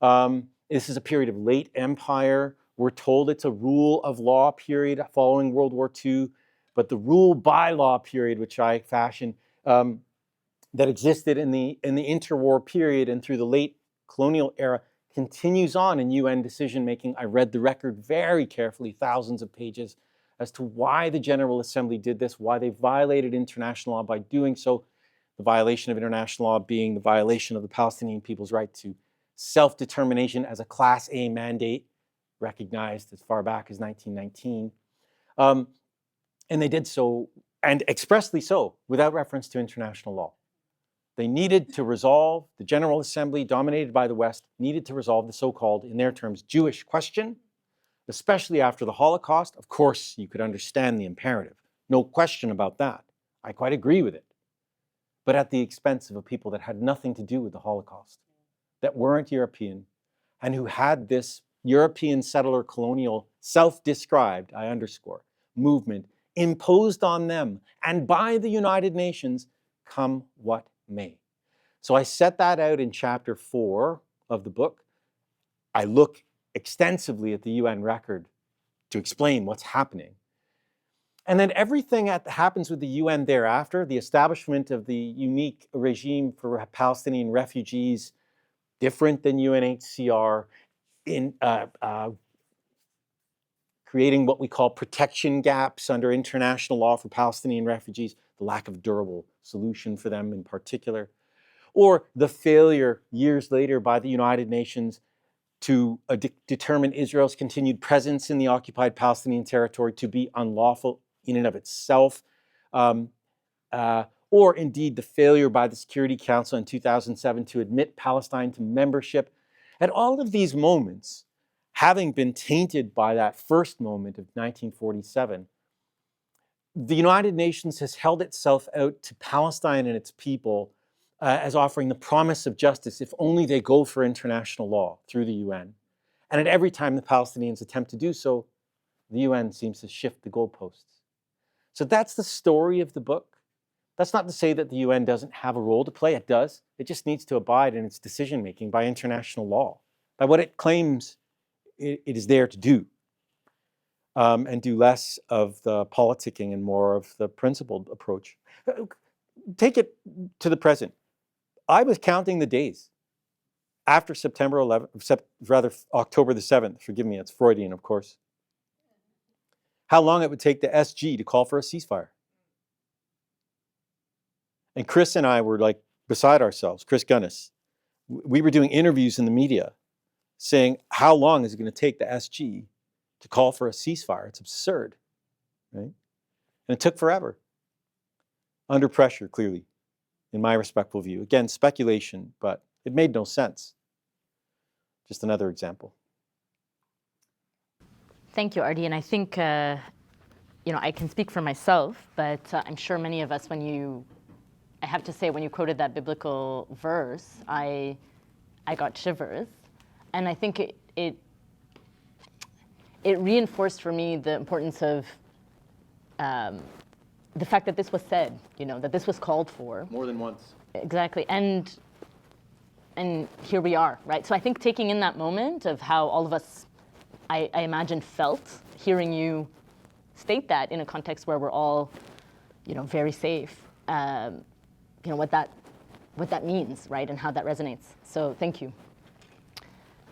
This is a period of late empire. We're told it's a rule of law period following World War II, but the rule by law period, which I fashioned, that existed in the interwar period and through the late colonial era continues on in UN decision-making. I read the record very carefully, thousands of pages, as to why the General Assembly did this, why they violated international law by doing so, the violation of international law being the violation of the Palestinian people's right to self-determination as a Class A mandate, recognized as far back as 1919. And they did so, and expressly so, without reference to international law. They needed to resolve, the General Assembly, dominated by the West, needed to resolve the so-called, in their terms, Jewish question, especially after the Holocaust. Of course, you could understand the imperative. No question about that. I quite agree with it. But at the expense of a people that had nothing to do with the Holocaust, that weren't European, and who had this European settler colonial, self-described, I underscore, movement imposed on them and by the United Nations, come what may. So I set that out in chapter 4 of the book. I look extensively at the UN record to explain what's happening. And then everything that happens with the UN thereafter, the establishment of the unique regime for Palestinian refugees, different than UNHCR, in creating what we call protection gaps under international law for Palestinian refugees, the lack of durable solution for them in particular, or the failure years later by the United Nations to determine Israel's continued presence in the occupied Palestinian territory to be unlawful in and of itself, or indeed the failure by the Security Council in 2007 to admit Palestine to membership. At all of these moments, having been tainted by that first moment of 1947, the United Nations has held itself out to Palestine and its people as offering the promise of justice if only they go for international law through the UN. And at every time the Palestinians attempt to do so, the UN seems to shift the goalposts. So that's the story of the book. That's not to say that the UN doesn't have a role to play. It does. It just needs to abide in its decision-making by international law, by what it claims it is there to do, and do less of the politicking and more of the principled approach. Take it to the present. I was counting the days after September 11th, rather October the 7th, forgive me, it's Freudian, of course, how long it would take the SG to call for a ceasefire. And Chris and I were like beside ourselves, Chris Gunnis. We were doing interviews in the media saying, how long is it going to take the SG to call for a ceasefire? It's absurd, right? And it took forever. Under pressure, clearly, in my respectful view. Again, speculation, but it made no sense. Just another example. Thank you, Ardi. And I think, I can speak for myself, but I'm sure many of us, I have to say, when you quoted that biblical verse, I got shivers. And I think it reinforced for me the importance of the fact that this was said, that this was called for. More than once. Exactly. And here we are, right? So I think taking in that moment of how all of us, I imagine, felt hearing you state that in a context where we're all, very safe, what that means, right? And how that resonates. So thank you.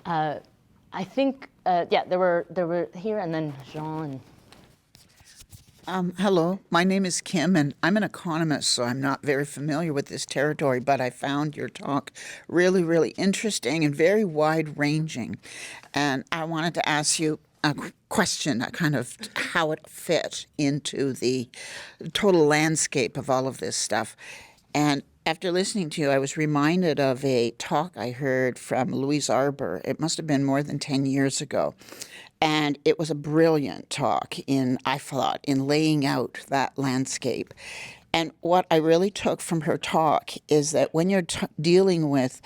I think, there were here, and then Jean. Hello, my name is Kim, and I'm an economist, so I'm not very familiar with this territory, but I found your talk really, really interesting and very wide-ranging. And I wanted to ask you a question, kind of how it fit into the total landscape of all of this stuff. And after listening to you, I was reminded of a talk I heard from Louise Arbour. It must have been more than 10 years ago. And it was a brilliant talk I thought, in laying out that landscape. And what I really took from her talk is that when you're dealing with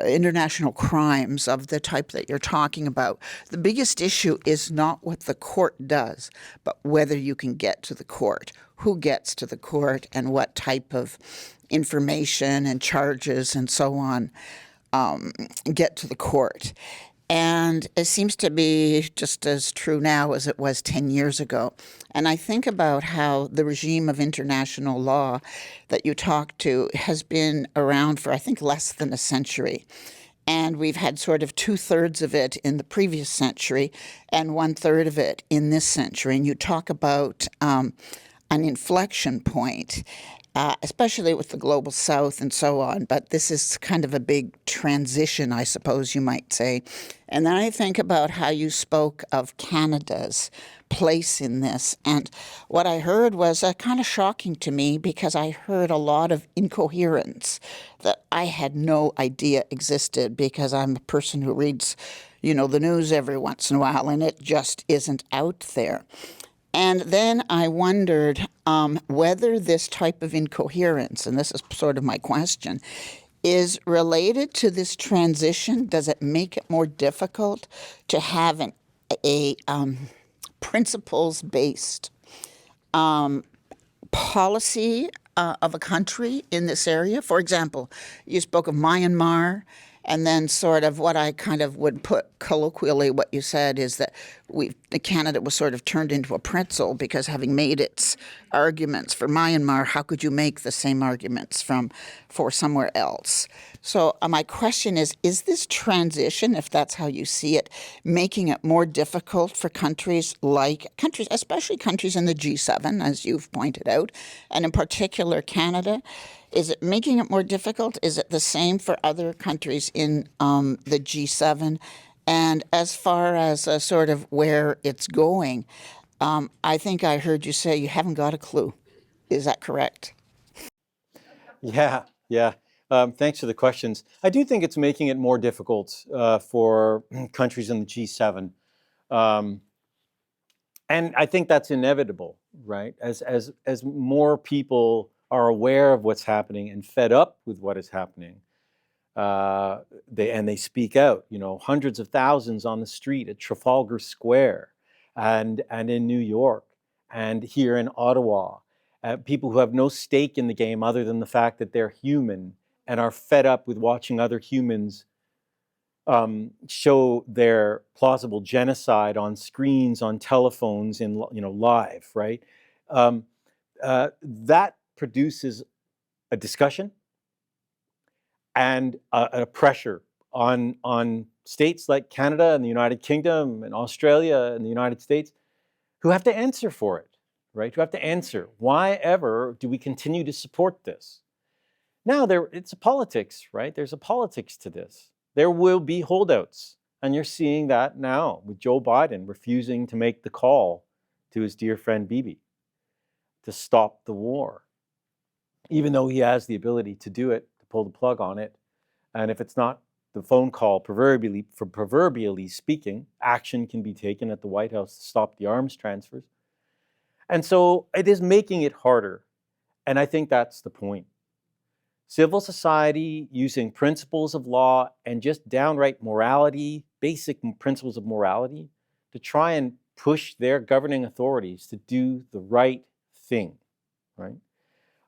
international crimes of the type that you're talking about, the biggest issue is not what the court does, but whether you can get to the court, who gets to the court, and what type of information and charges and so on get to the court. And it seems to be just as true now as it was 10 years ago. And I think about how the regime of international law that you talked to has been around for, I think, less than a century. And we've had sort of 2/3 of it in the previous century and 1/3 of it in this century. And you talk about an inflection point, especially with the global south and so on. But this is kind of a big transition, I suppose you might say. And then I think about how you spoke of Canada's place in this. And what I heard was kind of shocking to me, because I heard a lot of incoherence that I had no idea existed, because I'm a person who reads, the news every once in a while, and it just isn't out there. And then I wondered whether this type of incoherence, and this is sort of my question, is related to this transition. Does it make it more difficult to have a principles-based policy of a country in this area? For example, you spoke of Myanmar, and then sort of what I kind of would put colloquially, what you said is that Canada was sort of turned into a pretzel, because having made its arguments for Myanmar, how could you make the same arguments for somewhere else? So my question is this transition, if that's how you see it, making it more difficult for countries, especially countries in the G7, as you've pointed out, and in particular Canada? Is it making it more difficult? Is it the same for other countries in the G7? And as far as sort of where it's going, I think I heard you say you haven't got a clue. Is that correct? Yeah, yeah. Thanks for the questions. I do think it's making it more difficult for countries in the G7. Um, and I think that's inevitable, right? As more people are aware of what's happening and fed up with what is happening, they speak out. You know, hundreds of thousands on the street at Trafalgar Square, and in New York, and here in Ottawa. People who have no stake in the game other than the fact that they're human and are fed up with watching other humans show their plausible genocide on screens, on telephones, in live, right? That produces a discussion and a pressure on states like Canada and the United Kingdom and Australia and the United States, who have to answer for it, right? Who have to answer, why ever do we continue to support this? Now, it's a politics, right? There's a politics to this. There will be holdouts, and you're seeing that now with Joe Biden refusing to make the call to his dear friend Bibi to stop the war, even though he has the ability to do it, to pull the plug on it. And if it's not the phone call, proverbially speaking, action can be taken at the White House to stop the arms transfers. And so it is making it harder. And I think that's the point. Civil society using principles of law and just downright morality, basic principles of morality, to try and push their governing authorities to do the right thing, right?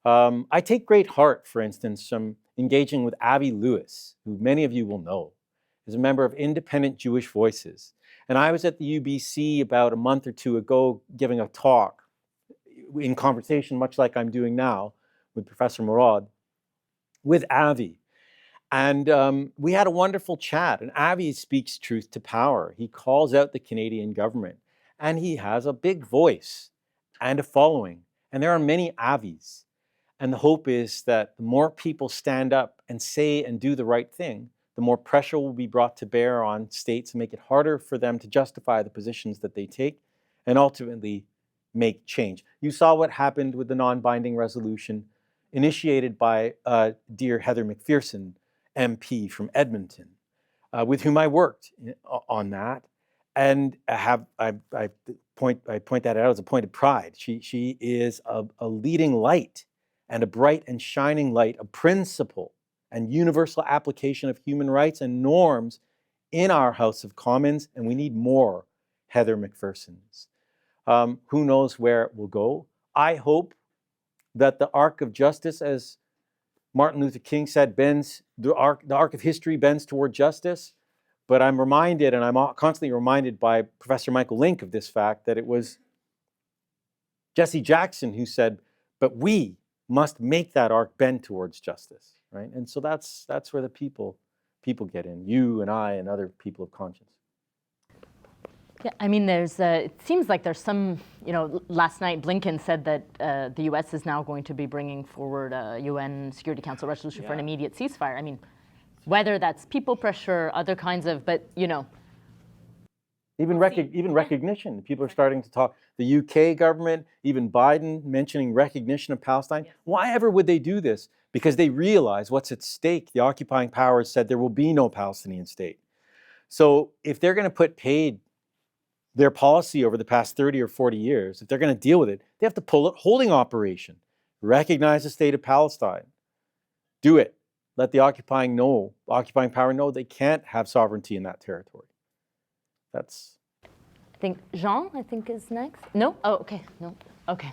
I take great heart, for instance, from engaging with Avi Lewis, who many of you will know, is a member of Independent Jewish Voices. And I was at the UBC about a month or two ago giving a talk in conversation, much like I'm doing now with Professor Murad, with Avi. And we had a wonderful chat. And Avi speaks truth to power. He calls out the Canadian government. And he has a big voice and a following. And there are many Avis. And the hope is that the more people stand up and say and do the right thing, the more pressure will be brought to bear on states and make it harder for them to justify the positions that they take and ultimately make change. You saw what happened with the non-binding resolution initiated by dear Heather McPherson, MP from Edmonton, with whom I worked on that. And I point that out as a point of pride. She is a leading light and a bright and shining light of principle and universal application of human rights and norms in our House of Commons, and we need more Heather McPhersons. Who knows where it will go? I hope that the arc of justice, as Martin Luther King said, the arc of history bends toward justice. But I'm reminded, and I'm constantly reminded by Professor Michael Link of this fact, that it was Jesse Jackson who said, but we must make that arc bend towards justice, right? And so that's where the people get in, you and I and other people of conscience. Yeah, I mean, it seems like there's some, last night Blinken said that the U.S. is now going to be bringing forward a UN Security Council resolution for an immediate ceasefire. I mean, whether that's people pressure, other kinds of, but, Even recognition. People are starting to talk. The UK government, even Biden mentioning recognition of Palestine. Why ever would they do this? Because they realize what's at stake. The occupying powers said there will be no Palestinian state. So if they're going to put paid their policy over the past 30 or 40 years, if they're going to deal with it, they have to pull a holding operation, recognize the state of Palestine, do it. Let the occupying power know they can't have sovereignty in that territory. That's. I think Jean, is next. No? Oh, okay. No. Okay.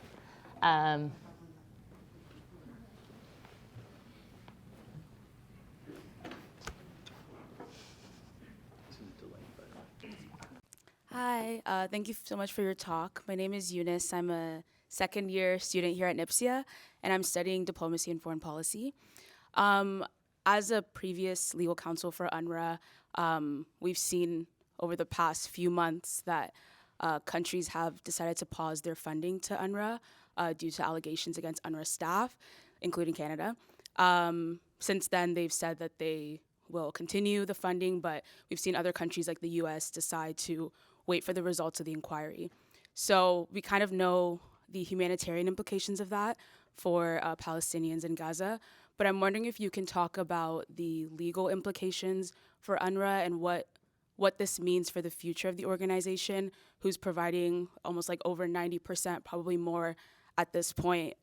Hi, thank you so much for your talk. My name is Eunice. I'm a second-year student here at NIPSIA, and I'm studying diplomacy and foreign policy. As a previous legal counsel for UNRWA, we've seen over the past few months that countries have decided to pause their funding to UNRWA due to allegations against UNRWA staff, including Canada. Since then, they've said that they will continue the funding, but we've seen other countries like the US decide to wait for the results of the inquiry. So we kind of know the humanitarian implications of that, for Palestinians in Gaza. But I'm wondering if you can talk about the legal implications for UNRWA and what this means for the future of the organization, who's providing almost like over 90%, probably more at this point,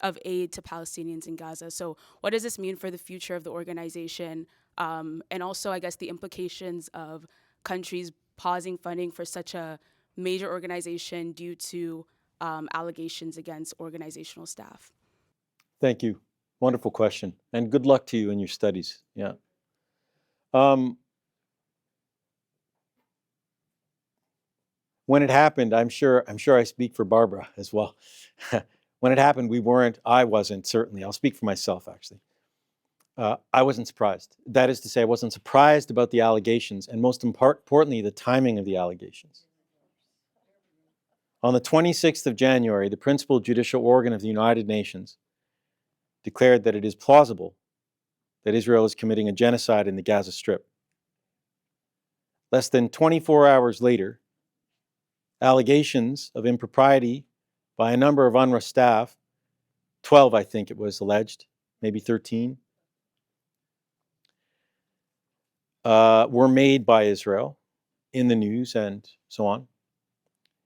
of aid to Palestinians in Gaza. So what does this mean for the future of the organization? And also, I guess, the implications of countries pausing funding for such a major organization due to allegations against organizational staff. Thank you. Wonderful question. And good luck to you in your studies. Yeah. When it happened, I'm sure I speak for Barbara as well. When it happened, I wasn't, certainly. I'll speak for myself, actually. I wasn't surprised. That is to say, I wasn't surprised about the allegations, and most importantly, the timing of the allegations. On the 26th of January, the principal judicial organ of the United Nations declared that it is plausible that Israel is committing a genocide in the Gaza Strip. Less than 24 hours later, allegations of impropriety by a number of UNRWA staff, 12 I think it was alleged, maybe 13, were made by Israel in the news and so on,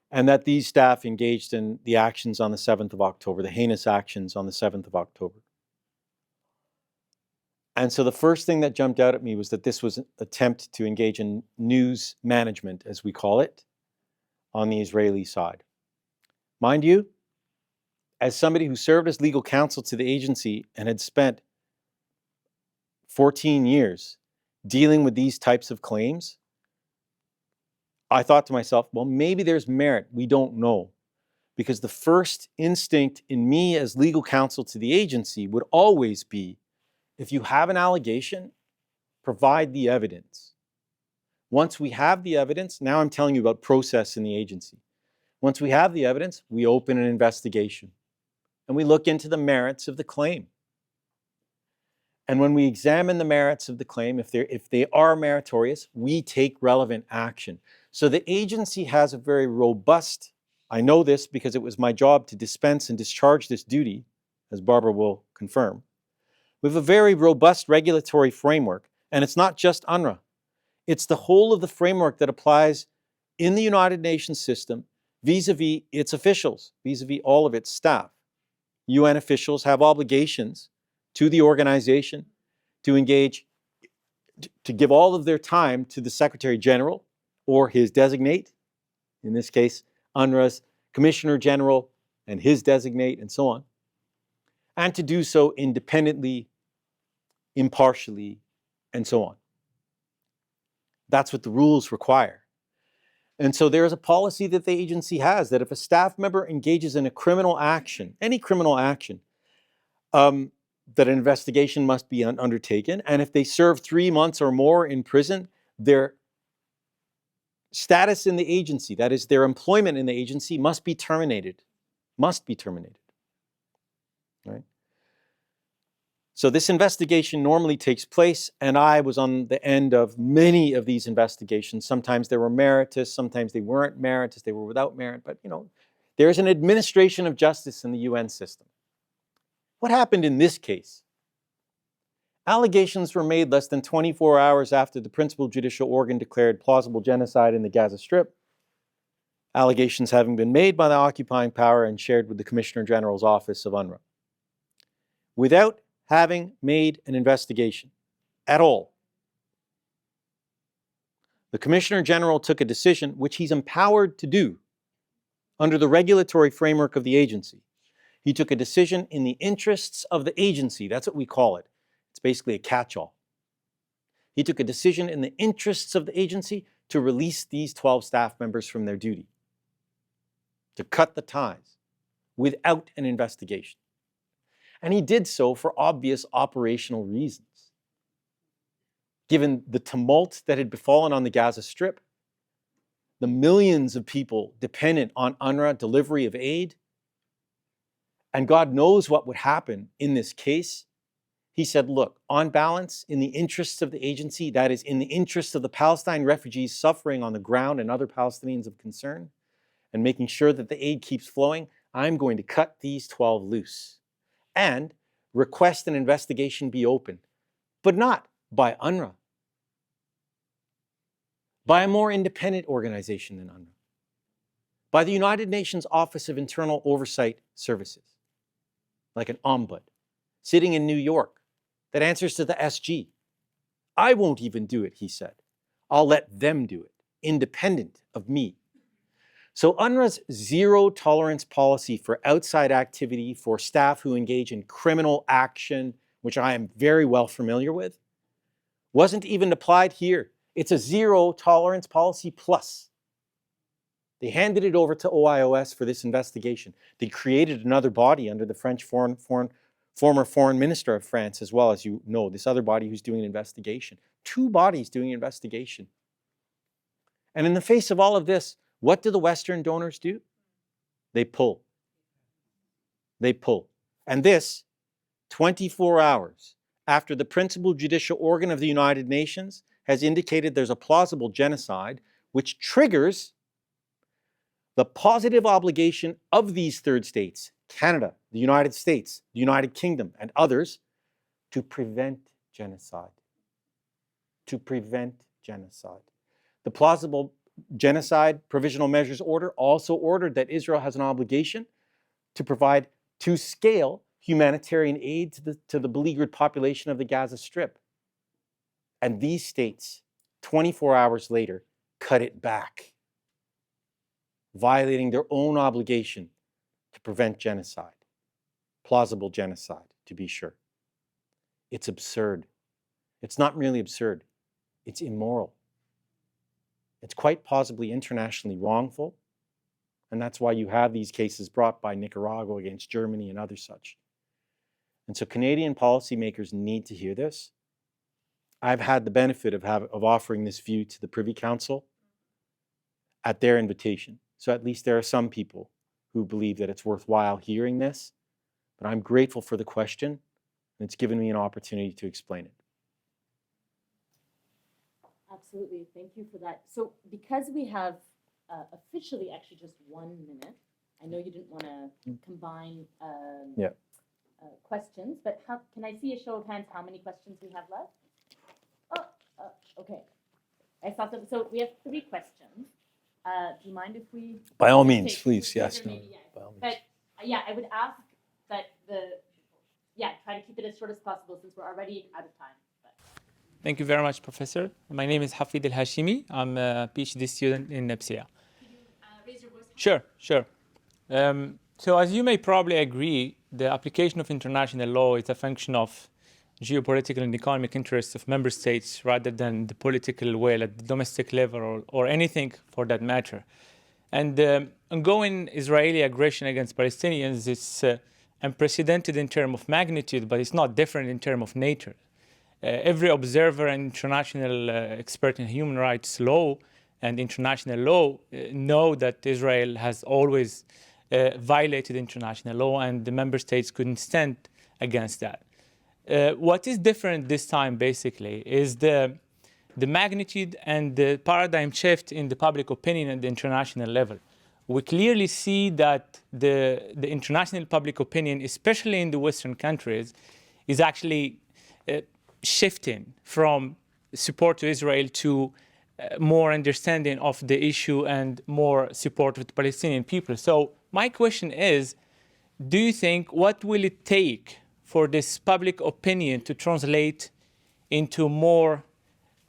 and that these staff engaged in the actions on the 7th of October, the heinous actions on the 7th of October. And so the first thing that jumped out at me was that this was an attempt to engage in news management, as we call it, on the Israeli side. Mind you, as somebody who served as legal counsel to the agency and had spent 14 years dealing with these types of claims, I thought to myself, well, maybe there's merit. We don't know. Because the first instinct in me as legal counsel to the agency would always be, if you have an allegation, provide the evidence. Once we have the evidence, now I'm telling you about process in the agency. Once we have the evidence, we open an investigation and we look into the merits of the claim. And when we examine the merits of the claim, if they are meritorious, we take relevant action. So the agency has a very robust, I know this because it was my job to dispense and discharge this duty, as Barbara will confirm. We have a very robust regulatory framework, and it's not just UNRWA. It's the whole of the framework that applies in the United Nations system vis-a-vis its officials, vis-a-vis all of its staff. UN officials have obligations to the organization to engage, to give all of their time to the Secretary General or his designate, in this case, UNRWA's Commissioner General and his designate, and so on, and to do so independently, impartially, and so on. That's what the rules require. And so there is a policy that the agency has that if a staff member engages in a criminal action, any criminal action, that an investigation must be undertaken. And if they serve 3 months or more in prison, their status in the agency, that is their employment in the agency, must be terminated. Must be terminated. Right? So this investigation normally takes place, and I was on the end of many of these investigations. Sometimes they were meritorious, sometimes they weren't meritorious, they were without merit, but there's an administration of justice in the UN system. What happened in this case? Allegations were made less than 24 hours after the principal judicial organ declared plausible genocide in the Gaza Strip. Allegations having been made by the occupying power and shared with the Commissioner General's office of UNRWA. Without having made an investigation at all, the Commissioner General took a decision, which he's empowered to do under the regulatory framework of the agency. He took a decision in the interests of the agency. That's what we call it. It's basically a catch-all. He took a decision in the interests of the agency to release these 12 staff members from their duty, to cut the ties without an investigation. And he did so for obvious operational reasons. Given the tumult that had befallen on the Gaza Strip, the millions of people dependent on UNRWA delivery of aid, and God knows what would happen in this case, he said, look, on balance, in the interests of the agency, that is, in the interests of the Palestine refugees suffering on the ground and other Palestinians of concern, and making sure that the aid keeps flowing, I'm going to cut these 12 loose. and request an investigation be opened, but not by UNRWA, by a more independent organization than UNRWA, by the United Nations Office of Internal Oversight Services, like an ombud, sitting in New York, that answers to the SG. I won't even do it, he said. I'll let them do it, independent of me. So UNRWA's zero tolerance policy for outside activity for staff who engage in criminal action, which I am very well familiar with, wasn't even applied here. It's a zero tolerance policy plus. They handed it over to OIOS for this investigation. They created another body under the French former foreign minister of France, as well, as you know, this other body who's doing an investigation. Two bodies doing an investigation. And in the face of all of this, what do the Western donors do? They pull. They pull. And this, 24 hours after the principal judicial organ of the United Nations has indicated there's a plausible genocide, which triggers the positive obligation of these third states, Canada, the United States, the United Kingdom, and others, to prevent genocide. To prevent genocide. The plausible genocide provisional measures order also ordered that Israel has an obligation to provide, to scale, humanitarian aid to the beleaguered population of the Gaza Strip. And these states, 24 hours later, cut it back, violating their own obligation to prevent genocide. Plausible genocide, to be sure. It's absurd. It's not merely absurd, it's immoral. It's quite possibly internationally wrongful, and that's why you have these cases brought by Nicaragua against Germany and others such. And so Canadian policymakers need to hear this. I've had the benefit of offering this view to the Privy Council at their invitation. So at least there are some people who believe that it's worthwhile hearing this, but I'm grateful for the question, and it's given me an opportunity to explain it. Absolutely, thank you for that. So because we have officially actually just 1 minute, I know you didn't want to combine questions, but can I see a show of hands how many questions we have left? Okay. I saw some, so we have 3 questions. Do you mind if we? By all means, please, yes. No, by all means. But I would ask that try to keep it as short as possible since we're already out of time. Thank you very much, Professor. My name is Hafid El-Hashimi. I'm a PhD student in Nepsia. Can you raise your voice? Sure. So as you may probably agree, the application of international law is a function of geopolitical and economic interests of member states rather than the political will at the domestic level or anything for that matter. And ongoing Israeli aggression against Palestinians is unprecedented in terms of magnitude, but it's not different in terms of nature. Every observer and international expert in human rights law and international law know that Israel has always violated international law, and the member states couldn't stand against that. What is different this time, basically, is the magnitude and the paradigm shift in the public opinion at the international level. We clearly see that the international public opinion, especially in the Western countries, is actually shifting from support to Israel to more understanding of the issue and more support with the Palestinian people. So my question is, do you think, what will it take for this public opinion to translate into more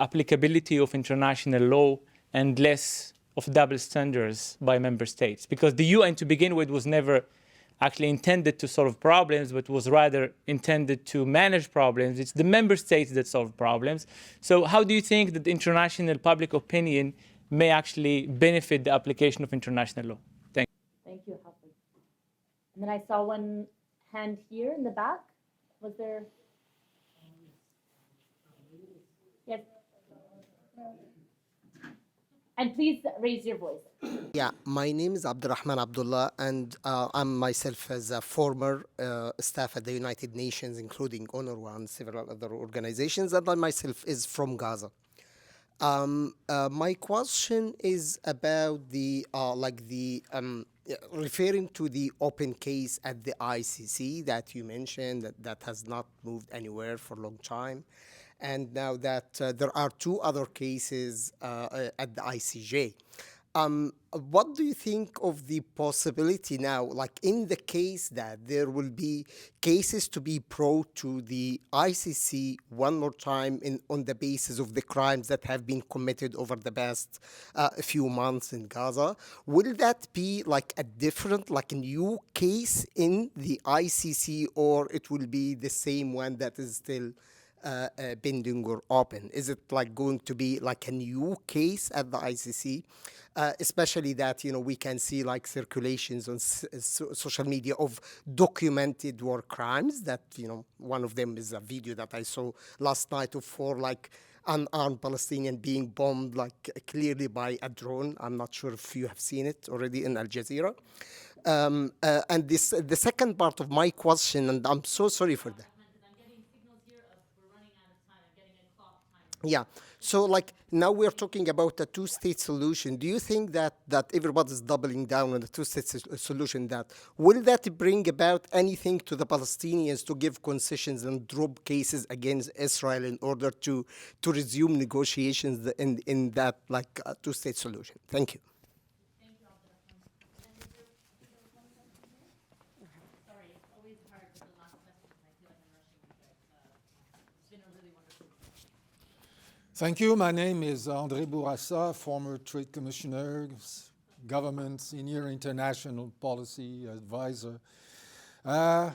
applicability of international law and less of double standards by member states? Because the UN, to begin with, was never actually intended to solve problems, but was rather intended to manage problems. It's the member states that solve problems. So how do you think that international public opinion may actually benefit the application of international law? Thank you. Thank you, Hafid. And then I saw one hand here in the back. Was there? Yes. And please raise your voice. Yeah, my name is Abdurrahman Abdullah, and I'm myself as a former staff at the United Nations, including UNRWA and several other organizations, and I myself is from Gaza. My question is about the referring to the open case at the ICC that you mentioned, that has not moved anywhere for a long time, and now that there are two other cases at the ICJ. What do you think of the possibility now, like in the case that there will be cases to be brought to the ICC one more time on the basis of the crimes that have been committed over the past few months in Gaza? Will that be like a different, like a new case in the ICC, or it will be the same one that is still pending or open? Is it like going to be like a new case at the ICC? Especially that, you know, we can see like circulations on social media of documented war crimes that, you know, one of them is a video that I saw last night of 4 like unarmed Palestinian being bombed like clearly by a drone. I'm not sure if you have seen it already in Al Jazeera. And the second part of my question, and I'm so sorry for that. Yeah. So like now we're talking about a two-state solution. Do you think that everybody's doubling down on the two-state solution, that will that bring about anything to the Palestinians to give concessions and drop cases against Israel in order to resume negotiations in that like two-state solution? Thank you. Thank you. My name is André Bourassa, former Trade Commissioner, Government Senior International Policy Advisor. I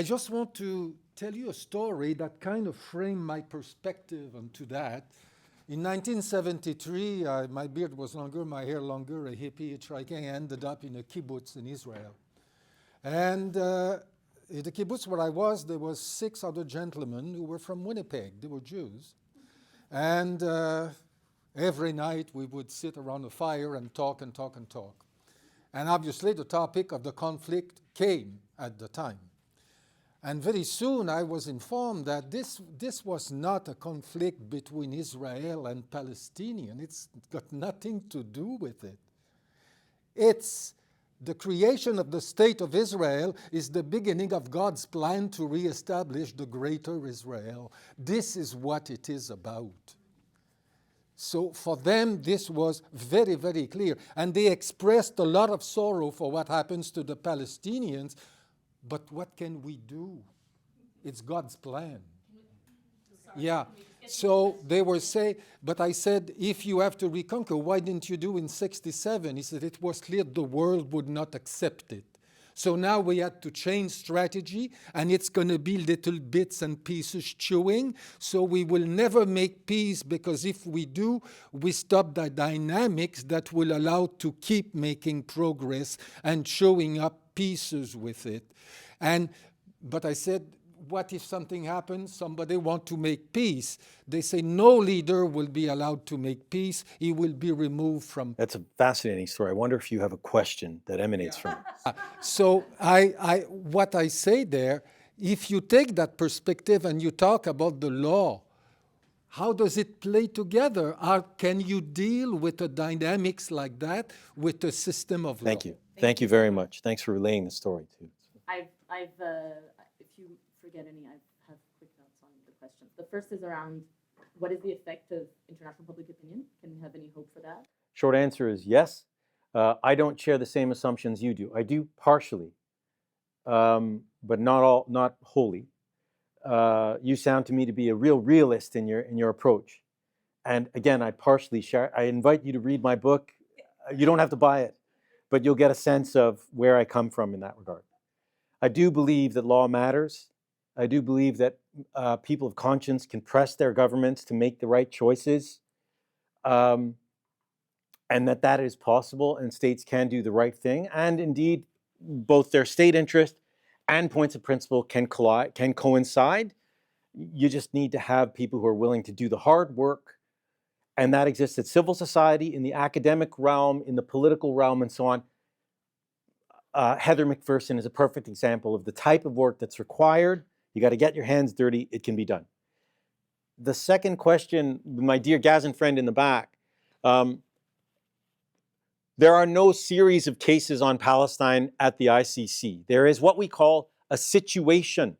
just want to tell you a story that kind of framed my perspective onto that. In 1973, my beard was longer, my hair longer, a hippie hitchhiking, ended up in a kibbutz in Israel. And in the kibbutz where I was, there was 6 other gentlemen who were from Winnipeg. They were Jews. And every night we would sit around a fire and talk and talk and talk. And obviously the topic of the conflict came at the time. And very soon I was informed that this was not a conflict between Israel and Palestinians. It's got nothing to do with it. It's the creation of the State of Israel is the beginning of God's plan to reestablish the greater Israel. This is what it is about. So for them, this was very, very clear. And they expressed a lot of sorrow for what happens to the Palestinians. But what can we do? It's God's plan. Yeah. So they were saying, but I said, if you have to reconquer, why didn't you do in 67? He said, it was clear the world would not accept it. So now we had to change strategy, and it's going to be little bits and pieces chewing. So we will never make peace, because if we do, we stop the dynamics that will allow to keep making progress and showing up pieces with it. But I said, what if something happens? Somebody wants to make peace. They say no leader will be allowed to make peace. He will be removed from. That's a fascinating story. I wonder if you have a question that emanates from it. So what I say there, if you take that perspective and you talk about the law, how does it play together? Can you deal with the dynamics like that with a system of law? Thank you. Thank you very much. Thanks for relaying the story too. If you forget any, I have quick notes on the questions. The first is around what is the effect of international public opinion? Can we have any hope for that? Short answer is yes. I don't share the same assumptions you do. I do partially, but not wholly. You sound to me to be a real realist in your approach. And again, I partially share. I invite you to read my book. You don't have to buy it, but you'll get a sense of where I come from in that regard. I do believe that law matters. I do believe that people of conscience can press their governments to make the right choices, and that is possible, and states can do the right thing. And indeed, both their state interest and points of principle can coincide. You just need to have people who are willing to do the hard work, and that exists at civil society, in the academic realm, in the political realm, and so on. Heather McPherson is a perfect example of the type of work that's required. You got to get your hands dirty. It can be done. The second question, my dear Gazan friend in the back, there are no series of cases on Palestine at the ICC. There is what we call a situation.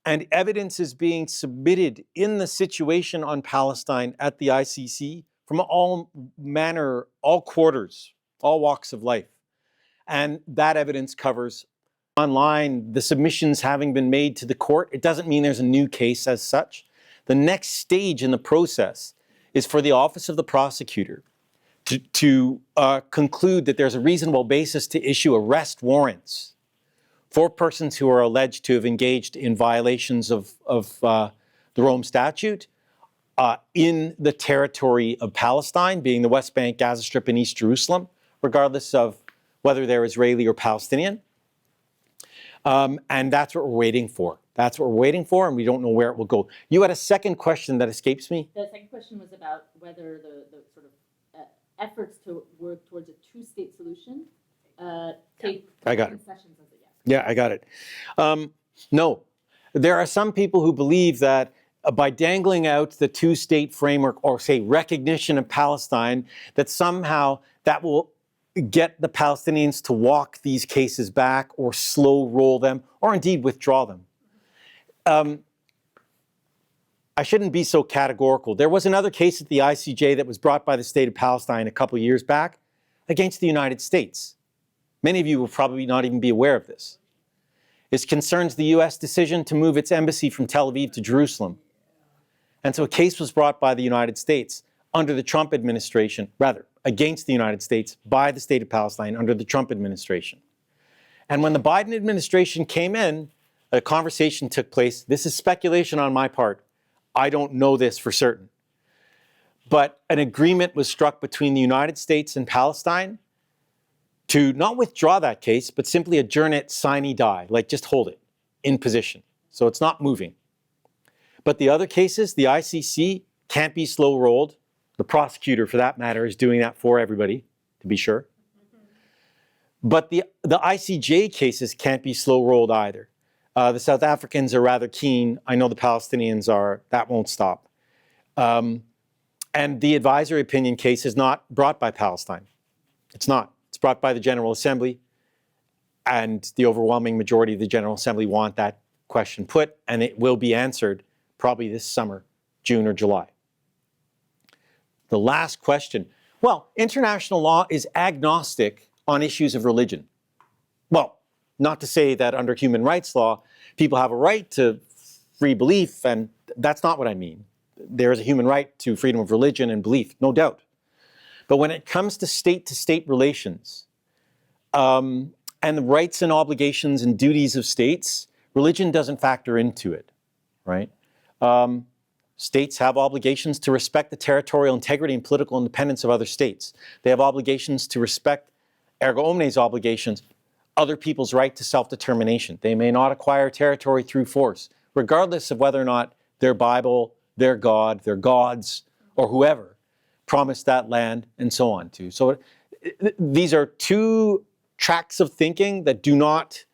And evidence is being submitted in the situation on Palestine at the ICC from all manner, all quarters, all walks of life. And that evidence covers online the submissions having been made to the court. It doesn't mean there's a new case as such. The next stage in the process is for the Office of the Prosecutor to conclude that there's a reasonable basis to issue arrest warrants for persons who are alleged to have engaged in violations of the Rome Statute in the territory of Palestine, being the West Bank, Gaza Strip, and East Jerusalem, regardless of whether they're Israeli or Palestinian. And that's what we're waiting for. That's what we're waiting for, and we don't know where it will go. You had a second question that escapes me? The second question was about whether the sort of efforts to work towards a two-state solution take I got it. concessions as it yet. Yeah, I got it. No. There are some people who believe that by dangling out the two-state framework, or say recognition of Palestine, that somehow that will get the Palestinians to walk these cases back or slow roll them, or indeed withdraw them. I shouldn't be so categorical. There was another case at the ICJ that was brought by the state of Palestine a couple of years back against the United States. Many of you will probably not even be aware of this. It concerns the US decision to move its embassy from Tel Aviv to Jerusalem. And so a case was brought by the United States under the Trump administration, rather, against the United States by the state of Palestine under the Trump administration. And when the Biden administration came in, a conversation took place. This is speculation on my part. I don't know this for certain. But an agreement was struck between the United States and Palestine to not withdraw that case, but simply adjourn it sine die, like just hold it in position. So it's not moving. But the other cases, the ICC can't be slow rolled. The prosecutor, for that matter, is doing that for everybody, to be sure. But the ICJ cases can't be slow rolled either. The South Africans are rather keen. I know the Palestinians are. That won't stop. And the advisory opinion case is not brought by Palestine. It's not. It's brought by the General Assembly. And the overwhelming majority of the General Assembly want that question put, and it will be answered probably this summer, June or July. The last question. Well, international law is agnostic on issues of religion. Well, not to say that under human rights law, people have a right to free belief, and that's not what I mean. There is a human right to freedom of religion and belief, no doubt. But when it comes to state relations, and the rights and obligations and duties of states, religion doesn't factor into it, right? States have obligations to respect the territorial integrity and political independence of other states. They have obligations to respect, ergo omnes obligations, other people's right to self-determination. They may not acquire territory through force, regardless of whether or not their Bible, their God, their gods, or whoever promised that land, and so on too. So these are two tracks of thinking that do not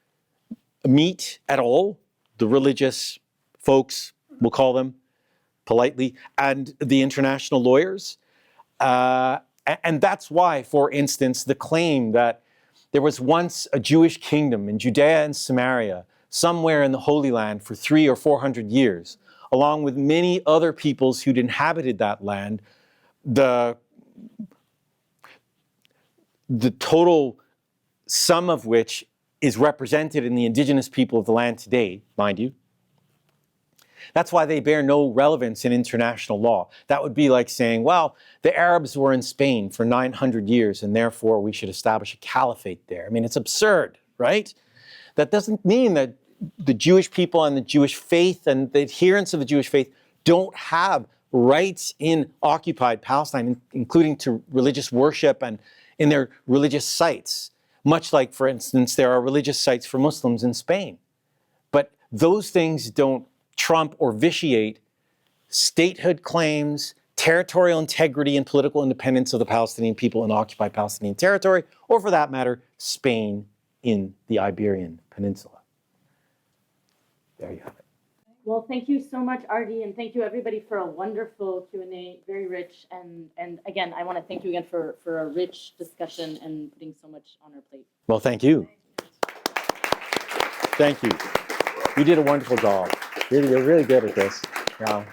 meet at all. The religious folks, we'll call them politely, and the international lawyers. And that's why, for instance, the claim that there was once a Jewish kingdom in Judea and Samaria, somewhere in the Holy Land for 300 or 400 years, along with many other peoples who'd inhabited that land, the total sum of which is represented in the indigenous people of the land today, mind you. That's why they bear no relevance in international law. That would be like saying, well, the Arabs were in Spain for 900 years and therefore we should establish a caliphate there. I mean, it's absurd, right? That doesn't mean that the Jewish people and the Jewish faith and the adherents of the Jewish faith don't have rights in occupied Palestine, including to religious worship and in their religious sites. Much like, for instance, there are religious sites for Muslims in Spain. But those things don't trump or vitiate statehood claims, territorial integrity and political independence of the Palestinian people in occupied Palestinian territory, or for that matter, Spain in the Iberian Peninsula. There you have it. Well, thank you so much, Ardi, and thank you everybody for a wonderful Q&A, very rich. And again, I want to thank you again for a rich discussion and putting so much on our plate. Well, thank you. Thank you. You did a wonderful job. Really, you're really good at this. Yeah.